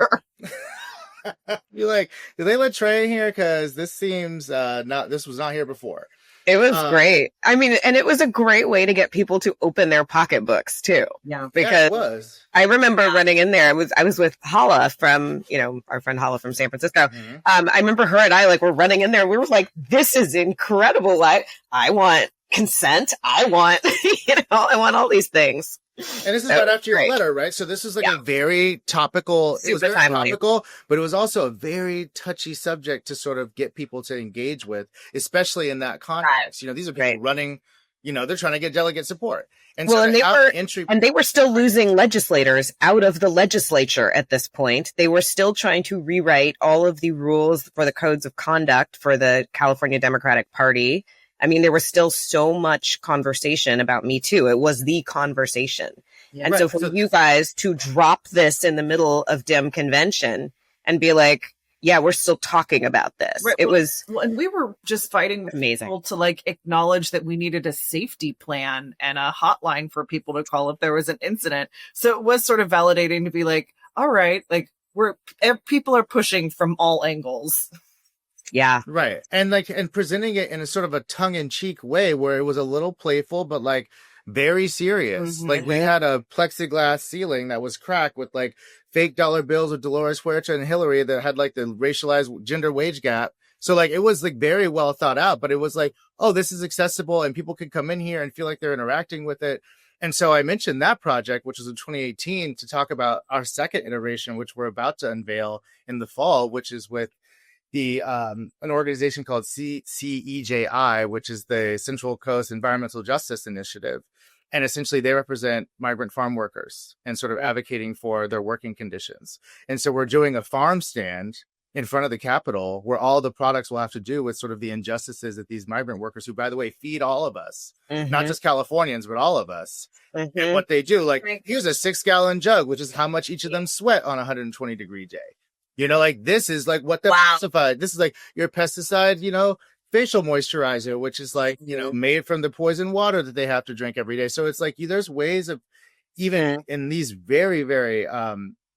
You're like, did they let Trey in here? Because this seems this was not here before. It was great. I mean, and it was a great way to get people to open their pocketbooks too. Yeah, because it was. I remember running in there. I was with Hala from, our friend Hala from San Francisco. Mm-hmm. I remember her and I were running in there. We were like, this is incredible. I want consent. I want, I want all these things. And this is right after your letter, right? So this is a very topical, it was very topical, but it was also a very touchy subject to sort of get people to engage with, especially in that context. These are people running, they're trying to get delegate support. And they were still losing legislators out of the legislature at this point. They were still trying to rewrite all of the rules for the codes of conduct for the California Democratic Party. I mean, there was still so much conversation about Me Too. It was the conversation. Yeah, and so for you guys to drop this in the middle of DEM convention and be like, yeah, we're still talking about this. Right. It was, and we were just fighting with amazing. People to like acknowledge that we needed a safety plan and a hotline for people to call if there was an incident. So it was sort of validating to be like, all right, like people are pushing from all angles. Yeah. Right. And presenting it in a sort of a tongue in cheek way where it was a little playful, but like very serious. Mm-hmm. Like we had a plexiglass ceiling that was cracked with like fake dollar bills of Dolores Huerta and Hillary that had like the racialized gender wage gap. So like it was like very well thought out, but it was like, oh, this is accessible and people can come in here and feel like they're interacting with it. And so I mentioned that project, which was in 2018, to talk about our second iteration, which we're about to unveil in the fall, which is with the an organization called CEJI, which is the Central Coast Environmental Justice Initiative. And essentially they represent migrant farm workers and sort of advocating for their working conditions. And so we're doing a farm stand in front of the Capitol where all the products will have to do with sort of the injustices that these migrant workers, who, by the way, feed all of us, not just Californians, but all of us, and what they do. Like, here's a 6-gallon jug, which is how much each of them sweat on a 120-degree day. You know, like this is like what they're specified. This is like your pesticide, facial moisturizer, which is like, made from the poison water that they have to drink every day. So it's like, there's ways of, even in these very, very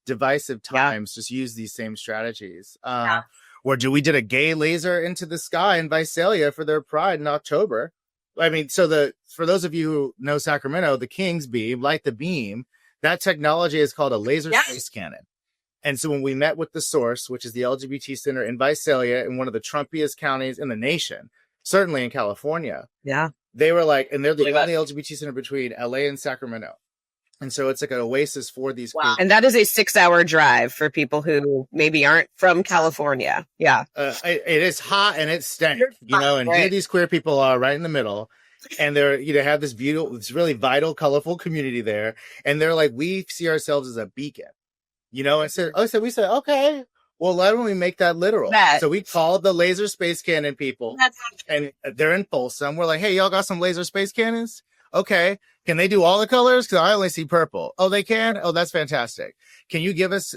divisive times, just use these same strategies. Or we did a gay laser into the sky in Visalia for their pride in October. I mean, so for those of you who know Sacramento, the King's beam, Light the Beam, that technology is called a laser space cannon. And so when we met with the Source, which is the LGBT center in Visalia, in one of the Trumpiest counties in the nation, certainly in California, they were like, and they're the only LGBT center between LA and Sacramento. And so it's like an oasis for these kids. And that is a 6-hour drive for people who maybe aren't from California. Yeah. It is hot and it's stank, and here these queer people are right in the middle. And they're, have this beautiful, this really vital, colorful community there. And they're like, we see ourselves as a beacon. And so we said, okay, well, why don't we make that literal? So we called the laser space cannon people, and they're in Folsom. We're like, hey, y'all got some laser space cannons? Okay. Can they do all the colors? Because I only see purple. Oh, they can? Oh, that's fantastic. Can you give us,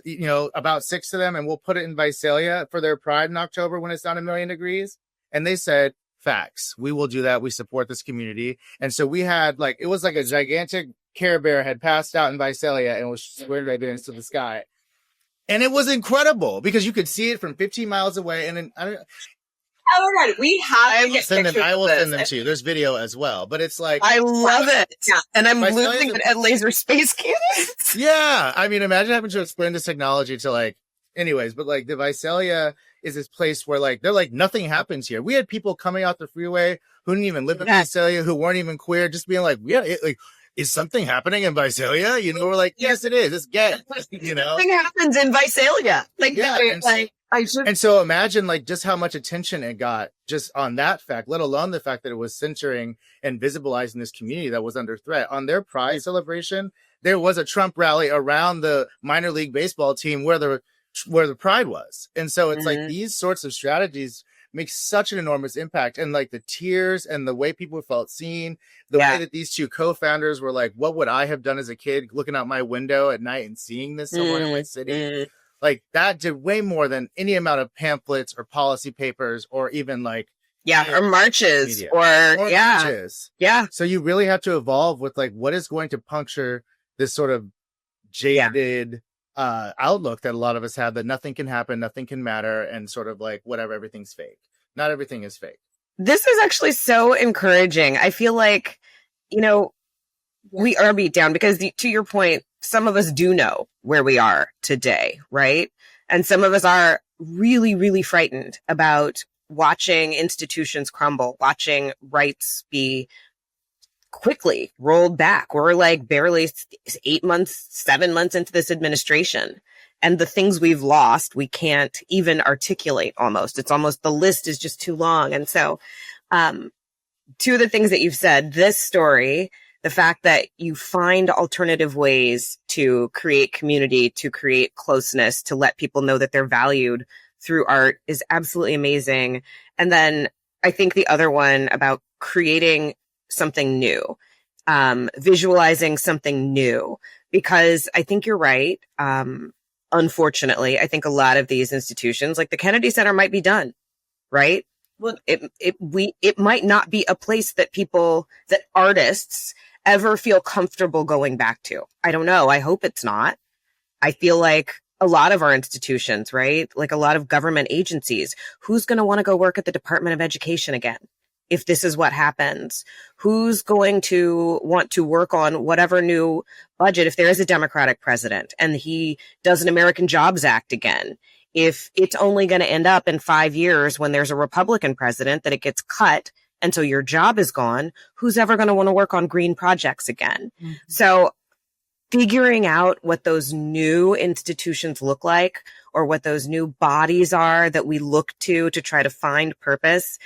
about 6 of them, and we'll put it in Visalia for their pride in October when it's down 1,000,000 degrees? And they said, facts. We will do that. We support this community. And so we had it was like a gigantic Care Bear had passed out in Visalia and was squared right into the sky. And it was incredible because you could see it from 15 miles away. And then, oh my God, we have I will send them to you. There's video as well, but it's like, I love it. Yeah. And I'm losing it at laser space cannons. Yeah. I mean, imagine having to explain this technology to anyways, but the Visalia is this place where they're like, nothing happens here. We had people coming out the freeway who didn't even live in Visalia, who weren't even queer, just being like, is something happening in Visalia? We're like, yes, it is. It's gay. Something happens in Visalia. And so imagine just how much attention it got just on that fact, let alone the fact that it was centering and visibilizing this community that was under threat. On their pride celebration, there was a Trump rally around the minor league baseball team where the pride was. And so it's these sorts of strategies make such an enormous impact. And the tears and the way people felt seen, the way that these two co-founders were like, what would I have done as a kid looking out my window at night and seeing this somewhere in my city? That did way more than any amount of pamphlets or policy papers or even or marches or marches. Yeah. So you really have to evolve with what is going to puncture this sort of jaded outlook that a lot of us have, that nothing can happen, nothing can matter, and sort of whatever, everything's fake. Not everything is fake. This is actually so encouraging. I feel like, we are beat down because to your point, some of us do know where we are today, right? And some of us are really, really frightened about watching institutions crumble, watching rights be quickly rolled back. We're barely 8 months, 7 months into this administration. And the things we've lost, we can't even articulate almost. It's almost, the list is just too long. And so, two of the things that you've said, this story, the fact that you find alternative ways to create community, to create closeness, to let people know that they're valued through art is absolutely amazing. And then I think the other one about creating something new, visualizing something new, because I think you're right. Unfortunately, I think a lot of these institutions, like the Kennedy Center, might be done, right? Well, it might not be a place that artists ever feel comfortable going back to. I don't know. I hope it's not. I feel like a lot of our institutions, right? Like a lot of government agencies, who's going to want to go work at the Department of Education again? If this is what happens, who's going to want to work on whatever new budget if there is a Democratic president and he does an American Jobs Act again? If it's only going to end up in 5 years when there's a Republican president that it gets cut and so your job is gone, who's ever going to want to work on green projects again? Mm-hmm. So figuring out what those new institutions look like, or what those new bodies are that we look to try to find purpose,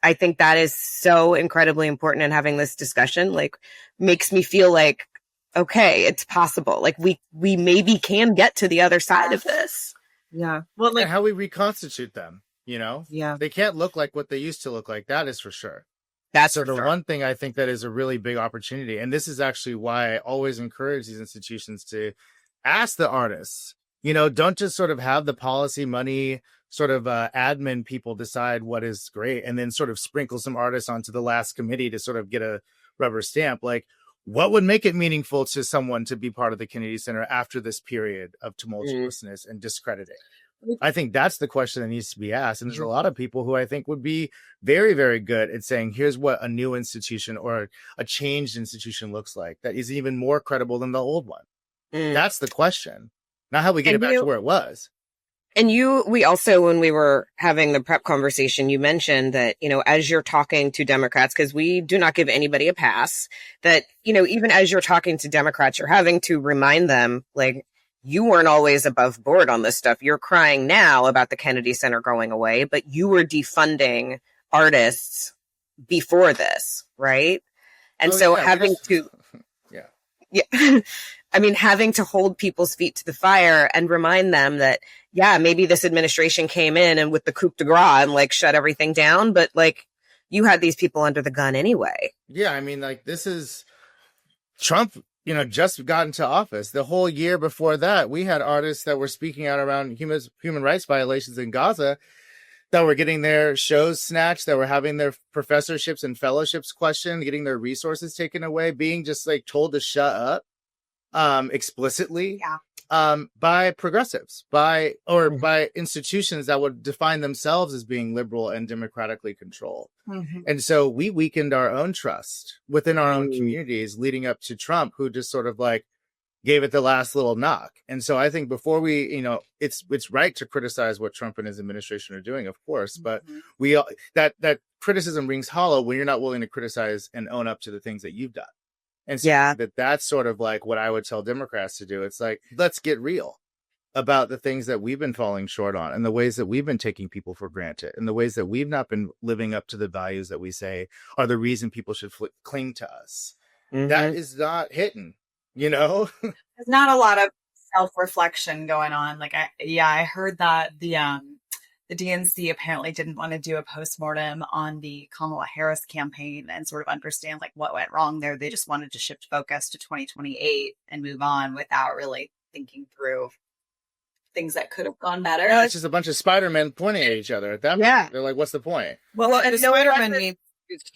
I think that is so incredibly important. And having this discussion like makes me feel like, okay, it's possible. Like we maybe can get to the other side of this. Yeah. Well, like how we reconstitute them, you know? Yeah. They can't look like what they used to look like. That is for sure. That's so the one thing I think that is a really big opportunity. And this is actually why I always encourage these institutions to ask the artists, you know, don't just sort of have the policy money sort of admin people decide what is great and then sort of sprinkle some artists onto the last committee to sort of get a rubber stamp. Like, what would make it meaningful to someone to be part of the Kennedy Center after this period of tumultuousness and discrediting? I think that's the question that needs to be asked. And there's a lot of people who I think would be very, very good at saying, here's what a new institution or a changed institution looks like that is even more credible than the old one. That's the question, not how we get it back to where it was. And we also, when we were having the prep conversation, you mentioned that, you know, as you're talking to Democrats, because we do not give anybody a pass, that, you know, even as you're talking to Democrats, you're having to remind them, like, you weren't always above board on this stuff. You're crying now about the Kennedy Center going away, but you were defunding artists before this, right? And having to, I mean, having to hold people's feet to the fire and remind them that, yeah, maybe this administration came in and with the coup de grace and like shut everything down, but like you had these people under the gun anyway. Yeah. I mean, like this is Trump, you know, just got into office. The whole year before that, we had artists that were speaking out around human rights violations in Gaza that were getting their shows snatched, that were having their professorships and fellowships questioned, getting their resources taken away, being just like told to shut up explicitly by progressives, by institutions that would define themselves as being liberal and democratically controlled. And so we weakened our own trust within our own communities leading up to Trump, who just sort of like gave it the last little knock. And so I think before we, you know, it's right to criticize what Trump and his administration are doing, of course, but that criticism rings hollow when you're not willing to criticize and own up to the things that you've done. And so that's sort of like what I would tell Democrats to do. It's like, let's get real about the things that we've been falling short on and the ways that we've been taking people for granted and the ways that we've not been living up to the values that we say are the reason people should cling to us. That is not hitting, you know? There's not a lot of self-reflection going on. Like, I heard that the DNC apparently didn't want to do a postmortem on the Kamala Harris campaign and sort of understand like what went wrong there. They just wanted to shift focus to 2028 and move on without really thinking through things that could have gone better. No, it's just a bunch of Spider-Men pointing at each other at that point. They're like, what's the point? Well, and Spider-Man is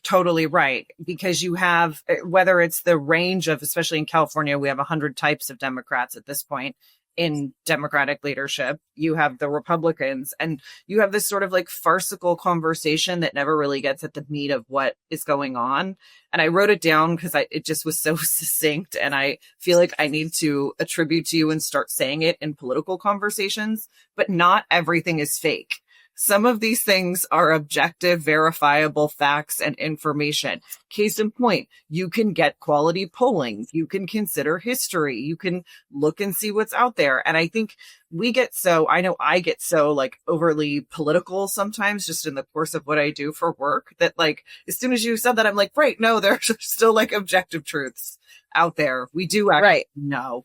totally right, because you have, whether it's the range of, especially in California, we have 100 types of Democrats at this point in Democratic leadership. You have the Republicans, and you have this sort of like farcical conversation that never really gets at the meat of what is going on. And I wrote it down because it just was so succinct, and I feel like I need to attribute to you and start saying it in political conversations. But not everything is fake. Some of these things are objective, verifiable facts and information. Case in point, you can get quality polling. You can consider history. You can look and see what's out there. And I think I know I get so like overly political sometimes just in the course of what I do for work that like, as soon as you said that, I'm like, right, no, there's still like objective truths out there. We do actually know.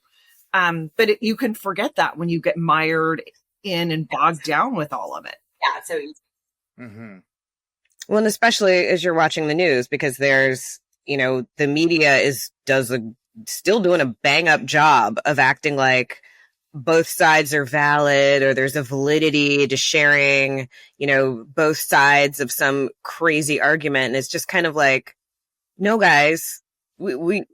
But you can forget that when you get mired in and bogged down with all of it. Yeah, it's so easy. Well, and especially as you're watching the news, because there's, the media still doing a bang up job of acting like both sides are valid, or there's a validity to sharing, both sides of some crazy argument. And it's just kind of like, no, guys, like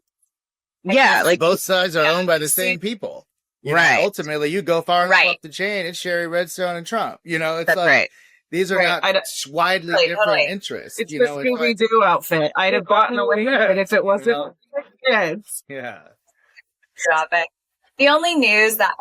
both sides are owned by the same people. Right. Ultimately, you go far enough up the chain, it's Sherry Redstone and Trump. It's That's right. These are not widely different interests. It's the Scooby-Doo outfit. I'd have gotten away with it if it wasn't for kids. Yeah. Stop it. The only news that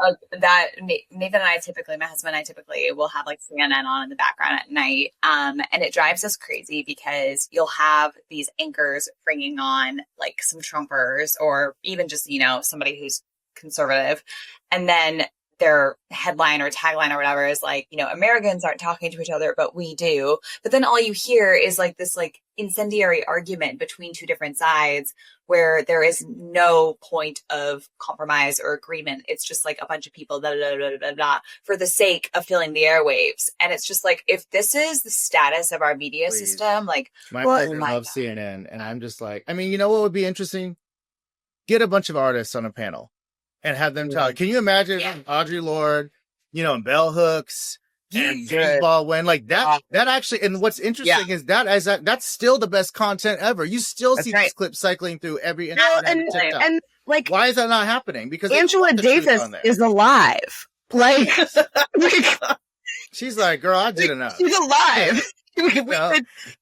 Nathan and I typically, my husband and I typically will have like CNN on in the background at night. And it drives us crazy because you'll have these anchors bringing on like some Trumpers or even just, somebody who's conservative. And then their headline or tagline or whatever is like, Americans aren't talking to each other, but we do. But then all you hear is like this like incendiary argument between two different sides where there is no point of compromise or agreement. It's just like a bunch of people blah, blah, blah, blah, blah, for the sake of filling the airwaves. And it's just like, if this is the status of our media system, like, my partner loves CNN. And I'm just like, what would be interesting? Get a bunch of artists on a panel and have them talk. Can you imagine Audre Lorde, and Bell Hooks and James Baldwin, like that? That actually, and what's interesting is that's still the best content ever. You still see these clips cycling through every internet and like, why is that not happening? Because Angela Davis is alive. Like, she's like, girl, I did enough. She's alive.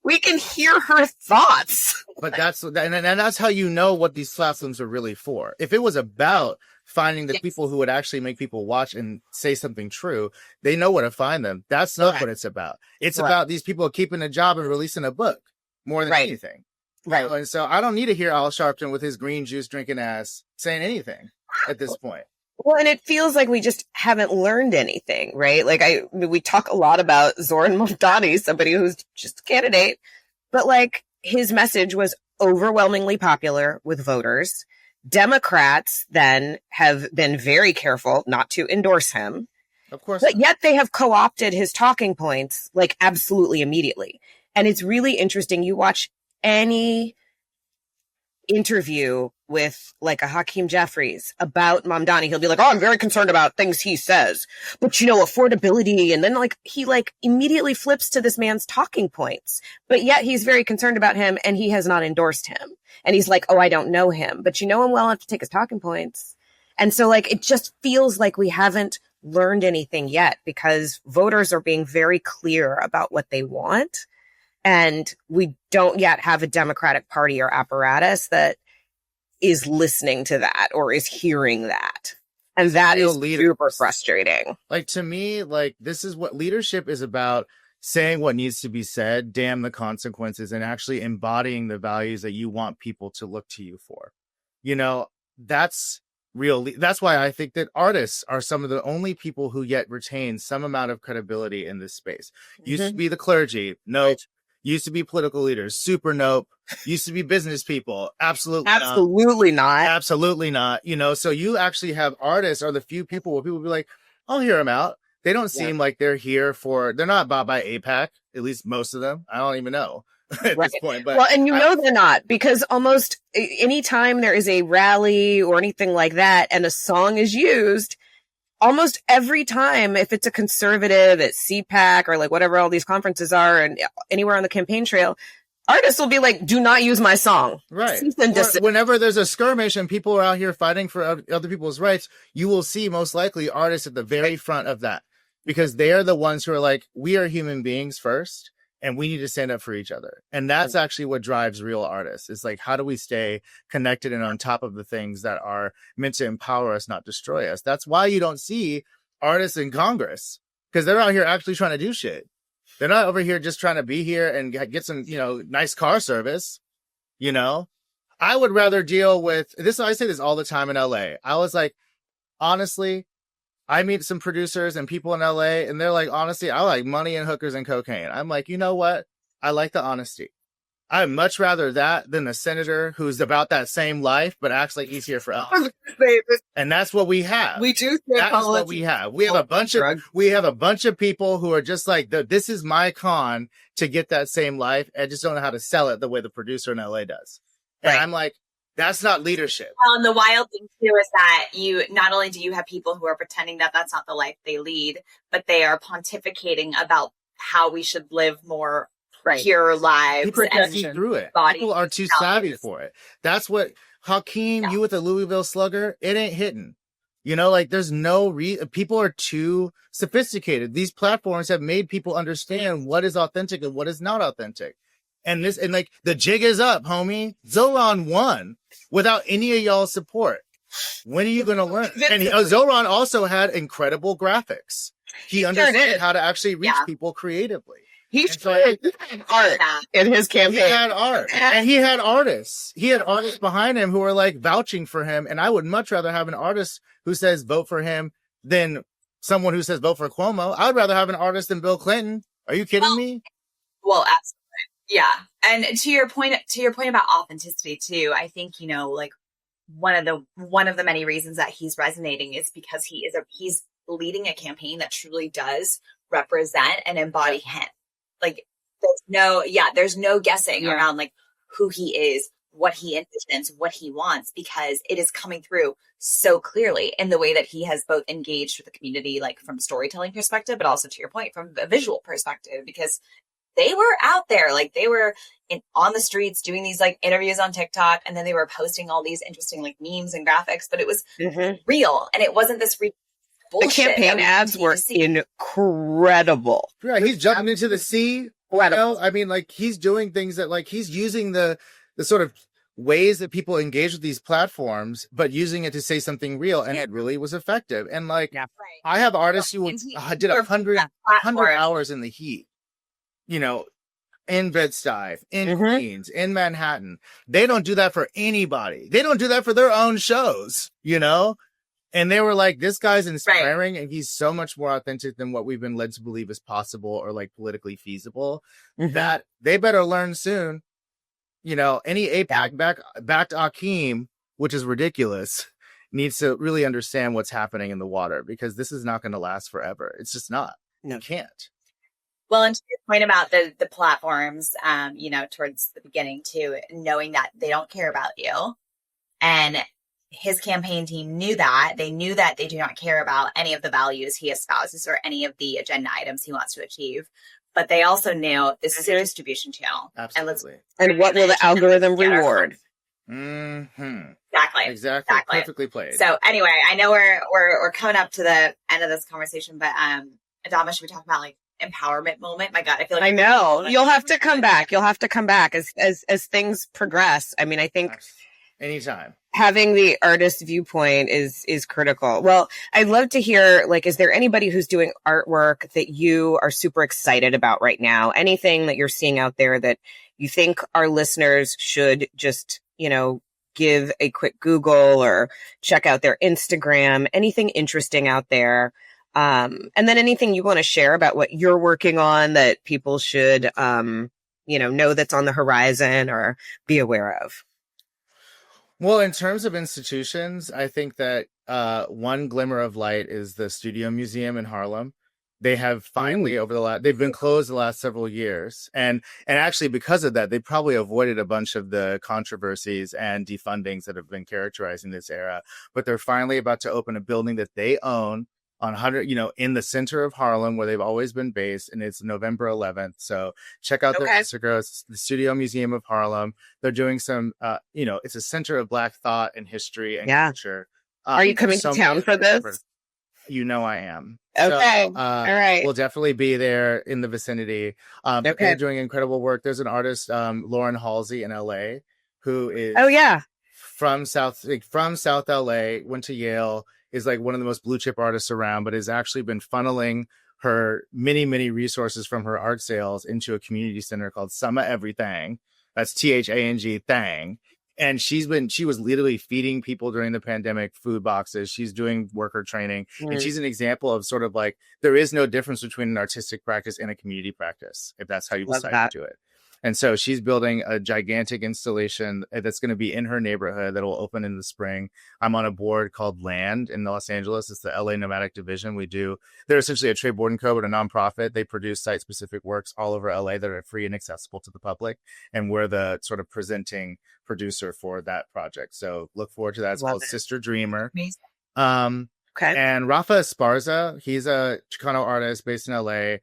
We can hear her thoughts. But that's how you know what these platforms are really for. If it was about finding the people who would actually make people watch and say something true, they know where to find them. That's not what it's about. It's about these people keeping a job and releasing a book more than anything. Right. And so I don't need to hear Al Sharpton with his green juice drinking ass saying anything at this point. Well, and it feels like we just haven't learned anything, right? Like we talk a lot about Zoran Mamdani, somebody who's just a candidate, but like his message was overwhelmingly popular with voters. Democrats then have been very careful not to endorse him. Of course. But yet they have co-opted his talking points like absolutely immediately. And it's really interesting. You watch any interview with like a Hakeem Jeffries about Mamdani, he'll be like, I'm very concerned about things he says, but affordability. And then like he like immediately flips to this man's talking points, but yet he's very concerned about him and he has not endorsed him. And he's like, I don't know him, but you know him well enough to take his talking points. And so like, it just feels like we haven't learned anything yet because voters are being very clear about what they want. And we don't yet have a Democratic Party or apparatus that is listening to that or is hearing that. And that is super frustrating. Like, to me, like, this is what leadership is about: saying what needs to be said, damn the consequences, and actually embodying the values that you want people to look to you for. That's real. That's why I think that artists are some of the only people who yet retain some amount of credibility in this space. Used to be the clergy. Nope. Used to be political leaders. Super nope. Used to be business people. Absolutely not. Absolutely not. So you actually have artists are the few people where people will be like, I'll hear them out. They don't seem like they're not bought by AIPAC, at least most of them. I don't even know at this point. But and they're not, because almost anytime there is a rally or anything like that and a song is used, almost every time, if it's a conservative at CPAC or like whatever all these conferences are and anywhere on the campaign trail, artists will be like, do not use my song. Right. Whenever there's a skirmish and people are out here fighting for other people's rights, you will see most likely artists at the very front of that, because they are the ones who are like, we are human beings first and we need to stand up for each other. And that's actually what drives real artists. It's like, how do we stay connected and on top of the things that are meant to empower us, not destroy us? That's why you don't see artists in Congress, because they're out here actually trying to do shit. They're not over here just trying to be here and get some, nice car service. I would rather deal with this. I say this all the time in LA. I was like, honestly, I meet some producers and people in LA and they're like, honestly, I like money and hookers and cocaine. I'm like, you know what? I like the honesty. I'd much rather that than a senator who's about that same life, but acts like he's here for us. And that's what we have. We do. That's what we have. We have a bunch of people who are just like, this is my con to get that same life. I just don't know how to sell it the way the producer in LA does. And I'm like, that's not leadership. Well, and the wild thing too is that you not only do you have people who are pretending that that's not the life they lead, but they are pontificating about how we should live more pure lives. People can't see through it. People are too savvy for it. That's what Hakeem, you with the Louisville Slugger, it ain't hitting. You know, like there's no people are too sophisticated. These platforms have made people understand what is authentic and what is not authentic. And like the jig is up, homie. Zoran won without any of y'all's support. When are you going to learn? And Zoran also had incredible graphics. He understood how to actually reach people creatively. He had art in his campaign. He had art. And he had artists. He had artists behind him who were like vouching for him. And I would much rather have an artist who says vote for him than someone who says vote for Cuomo. I would rather have an artist than Bill Clinton. Are you kidding me? Well, absolutely. Yeah. And to your point about authenticity too, I think, you know, like one of the many reasons that he's resonating is because he's leading a campaign that truly does represent and embody him. Like there's no guessing around like who he is, what he envisions, what he wants, because it is coming through so clearly in the way that he has both engaged with the community, like from storytelling perspective, but also to your point, from a visual perspective, because they were out there, like they were on the streets doing these like interviews on TikTok, and then they were posting all these interesting like memes and graphics, but it was real, and it wasn't this bullshit. The campaign ads were incredible. Right, he's jumping into the sea. You know? I mean, like he's doing things that like he's using the sort of ways that people engage with these platforms, but using it to say something real, and it really was effective. And like, I have artists who did 100 hours in the heat. You know, in Bed-Stuy, in Queens, in Manhattan. They don't do that for anybody. They don't do that for their own shows, you know? And they were like, this guy's inspiring and he's so much more authentic than what we've been led to believe is possible or like politically feasible that they better learn soon. You know, any APAC backed Akeem, which is ridiculous, needs to really understand what's happening in the water, because this is not going to last forever. It's just not. No, you can't. Well, and to your point about the platforms, you know, towards the beginning too, knowing that they don't care about you, and his campaign team knew that. They knew that they do not care about any of the values he espouses or any of the agenda items he wants to achieve. But they also knew this is a distribution channel. Absolutely. And what will the algorithm reward? Exactly. Perfectly played. So anyway, I know we're coming up to the end of this conversation, but Adama, should we talk about like empowerment moment? My God, I feel like I know you'll have to come back. You'll have to come back as things progress. I mean, I think anytime having the artist viewpoint is critical. Well, I'd love to hear, like, is there anybody who's doing artwork that you are super excited about right now? Anything that you're seeing out there that you think our listeners should just, you know, give a quick Google or check out their Instagram, anything interesting out there? And then anything you want to share about what you're working on that people should, you know that's on the horizon or be aware of. Well, in terms of institutions, I think that one glimmer of light is the Studio Museum in Harlem. They have finally they've been closed the last several years. And actually because of that, they probably avoided a bunch of the controversies and defundings that have been characterizing this era. But they're finally about to open a building that they own on 100, you know, in the center of Harlem where they've always been based, and it's November 11th. So check out their Instagram, it's the Studio Museum of Harlem. They're doing some, you know, it's a center of Black thought and history and culture. Are you coming to town for this? You know I am. Okay. So, all right. We'll definitely be there in the vicinity. They're doing incredible work. There's an artist, Lauren Halsey in LA, who is from South LA, went to Yale, is like one of the most blue chip artists around, but has actually been funneling her many, many resources from her art sales into a community center called Summer Everything. That's THANG thing. And she was literally feeding people during the pandemic food boxes. She's doing worker training. And she's an example of sort of like, there is no difference between an artistic practice and a community practice, if that's how you decide to do it. And so she's building a gigantic installation that's going to be in her neighborhood that will open in the spring. I'm on a board called Land in Los Angeles. It's the LA Nomadic Division. They're essentially a Tre Borden Co., but a nonprofit. They produce site-specific works all over LA that are free and accessible to the public. And we're the sort of presenting producer for that project. So look forward to that. It's called Sister Dreamer. Okay. And Rafa Esparza, he's a Chicano artist based in LA.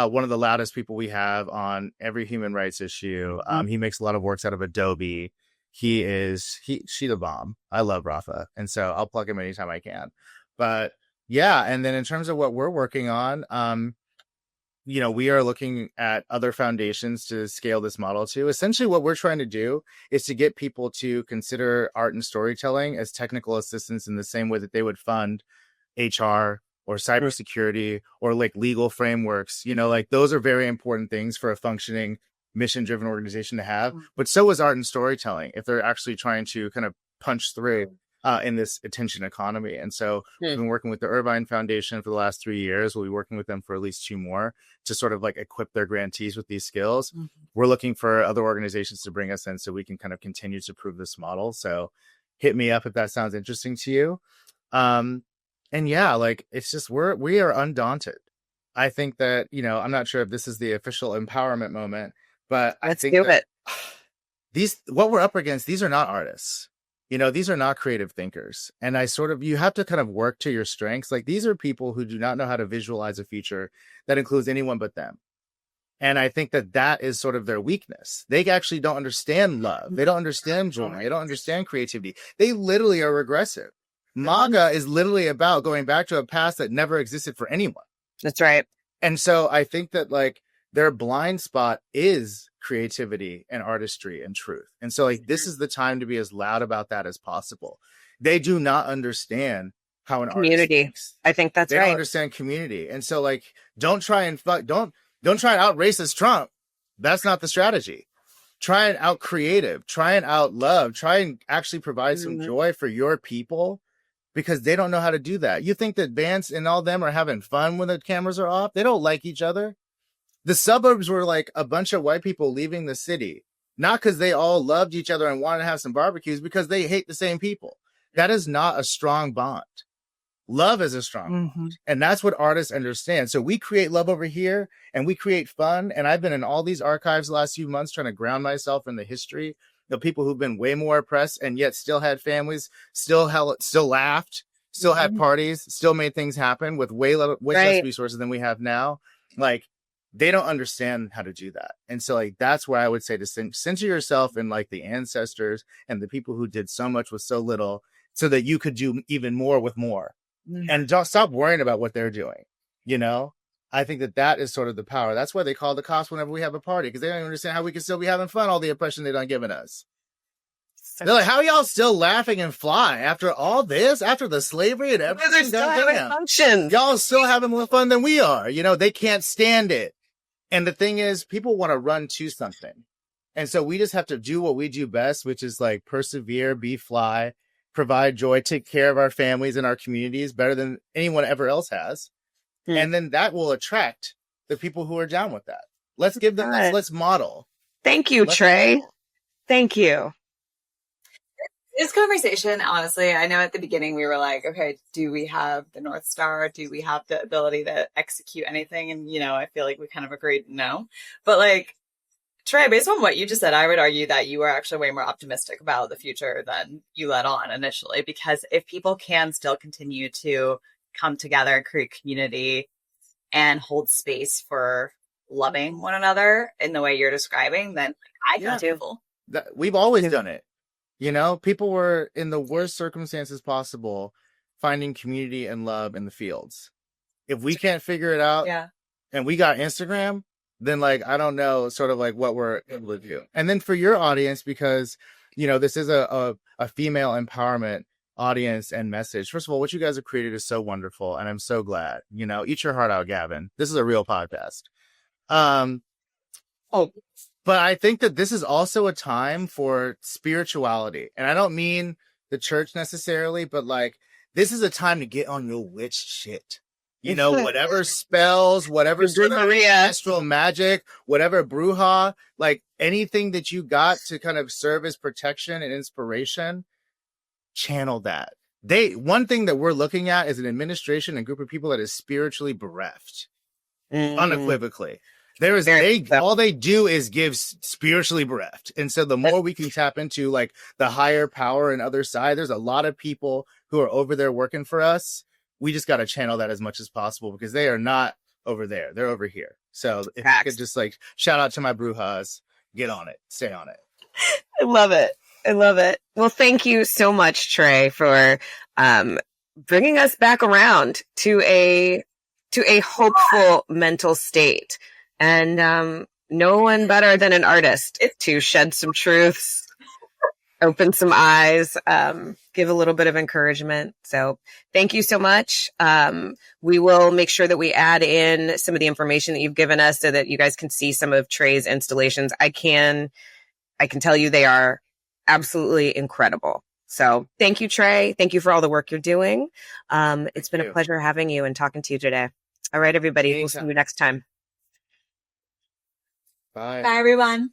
One of the loudest people we have on every human rights issue. He makes a lot of works out of Adobe. She the bomb. I love Rafa. And so I'll plug him anytime I can. But yeah. And then in terms of what we're working on, we are looking at other foundations to scale this model to. Essentially what we're trying to do is to get people to consider art and storytelling as technical assistance in the same way that they would fund HR or cybersecurity or like legal frameworks. Like those are very important things for a functioning mission-driven organization to have. But so is art and storytelling if they're actually trying to kind of punch through in this attention economy. And so we've been working with the Irvine Foundation for the last 3 years. We'll be working with them for at least 2 more to sort of like equip their grantees with these skills. We're looking for other organizations to bring us in so we can kind of continue to prove this model. So hit me up if that sounds interesting to you. And yeah, like it's just we are undaunted. I think that, I'm not sure if this is the official empowerment moment, but I think what we're up against, these are not artists. These are not creative thinkers. And you have to kind of work to your strengths. Like these are people who do not know how to visualize a future that includes anyone but them. And I think that is sort of their weakness. They actually don't understand love. They don't understand joy. They don't understand creativity. They literally are regressive. MAGA is literally about going back to a past that never existed for anyone. That's right. And so I think that like their blind spot is creativity and artistry and truth. And so like this is the time to be as loud about that as possible. They do not understand how an community artist thinks. I think that's they right. Don't understand community. And so like don't try and out racist Trump. That's not the strategy. Try and out creative, try and out love, try and actually provide some joy for your people. Because they don't know how to do that. You think that Vance and all them are having fun when the cameras are off? They don't like each other. The suburbs were like a bunch of white people leaving the city. Not because they all loved each other and wanted to have some barbecues, because they hate the same people. That is not a strong bond. Love is a strong bond. And that's what artists understand. So we create love over here and we create fun. And I've been in all these archives the last few months trying to ground myself in the history of people who've been way more oppressed and yet still had families, still laughed, still had parties, still made things happen with way less resources than we have now. Like they don't understand how to do that. And so like, that's where I would say to center yourself in like the ancestors and the people who did so much with so little so that you could do even more with more and don't stop worrying about what they're doing. I think that is sort of the power. That's why they call the cops whenever we have a party, because they don't understand how we can still be having fun, all the oppression they done given us. They're like, how are y'all still laughing and fly after all this, after the slavery and everything? They're still having functions. Y'all still having more fun than we are. They can't stand it. And the thing is, people want to run to something. And so we just have to do what we do best, which is like persevere, be fly, provide joy, take care of our families and our communities better than anyone ever else has. And then that will attract the people who are down with that. Let's give them this. Let's model. Thank you, Tré. Thank you. This conversation, honestly, I know at the beginning we were like, okay, do we have the North Star? Do we have the ability to execute anything? And, I feel like we kind of agreed no. But like, Tré, based on what you just said, I would argue that you are actually way more optimistic about the future than you let on initially. Because if people can still continue to come together and create community and hold space for loving one another in the way you're describing, then I can do. We've always done it. People were in the worst circumstances possible, finding community and love in the fields. If we can't figure it out and we got Instagram, then like, I don't know sort of like what we're able to do. And then for your audience, because, this is a female empowerment audience and message. First of all, what you guys have created is so wonderful. And I'm so glad, eat your heart out, Gavin. This is a real podcast. But I think that this is also a time for spirituality. And I don't mean the church necessarily, but like, this is a time to get on your witch shit. you know, whatever spells, whatever sort of astral magic, whatever bruja, like anything that you got to kind of serve as protection and inspiration, channel that. One thing that we're looking at is an administration and group of people that is spiritually bereft, unequivocally. All they do is give spiritually bereft. And so the more we can tap into like the higher power and other side, there's a lot of people who are over there working for us. We just got to channel that as much as possible because they are not over there. They're over here. So if I could just like shout out to my brujas, get on it, stay on it. I love it. I love it. Well, thank you so much, Tré, for bringing us back around to a hopeful mental state. And no one better than an artist to shed some truths, open some eyes, give a little bit of encouragement. So thank you so much. We will make sure that we add in some of the information that you've given us so that you guys can see some of Tré's installations. I can tell you they are absolutely incredible. So thank you, Tré. Thank you for all the work you're doing. It's been a pleasure having you and talking to you today. All right, everybody. We'll see you next time. Bye. Bye, everyone.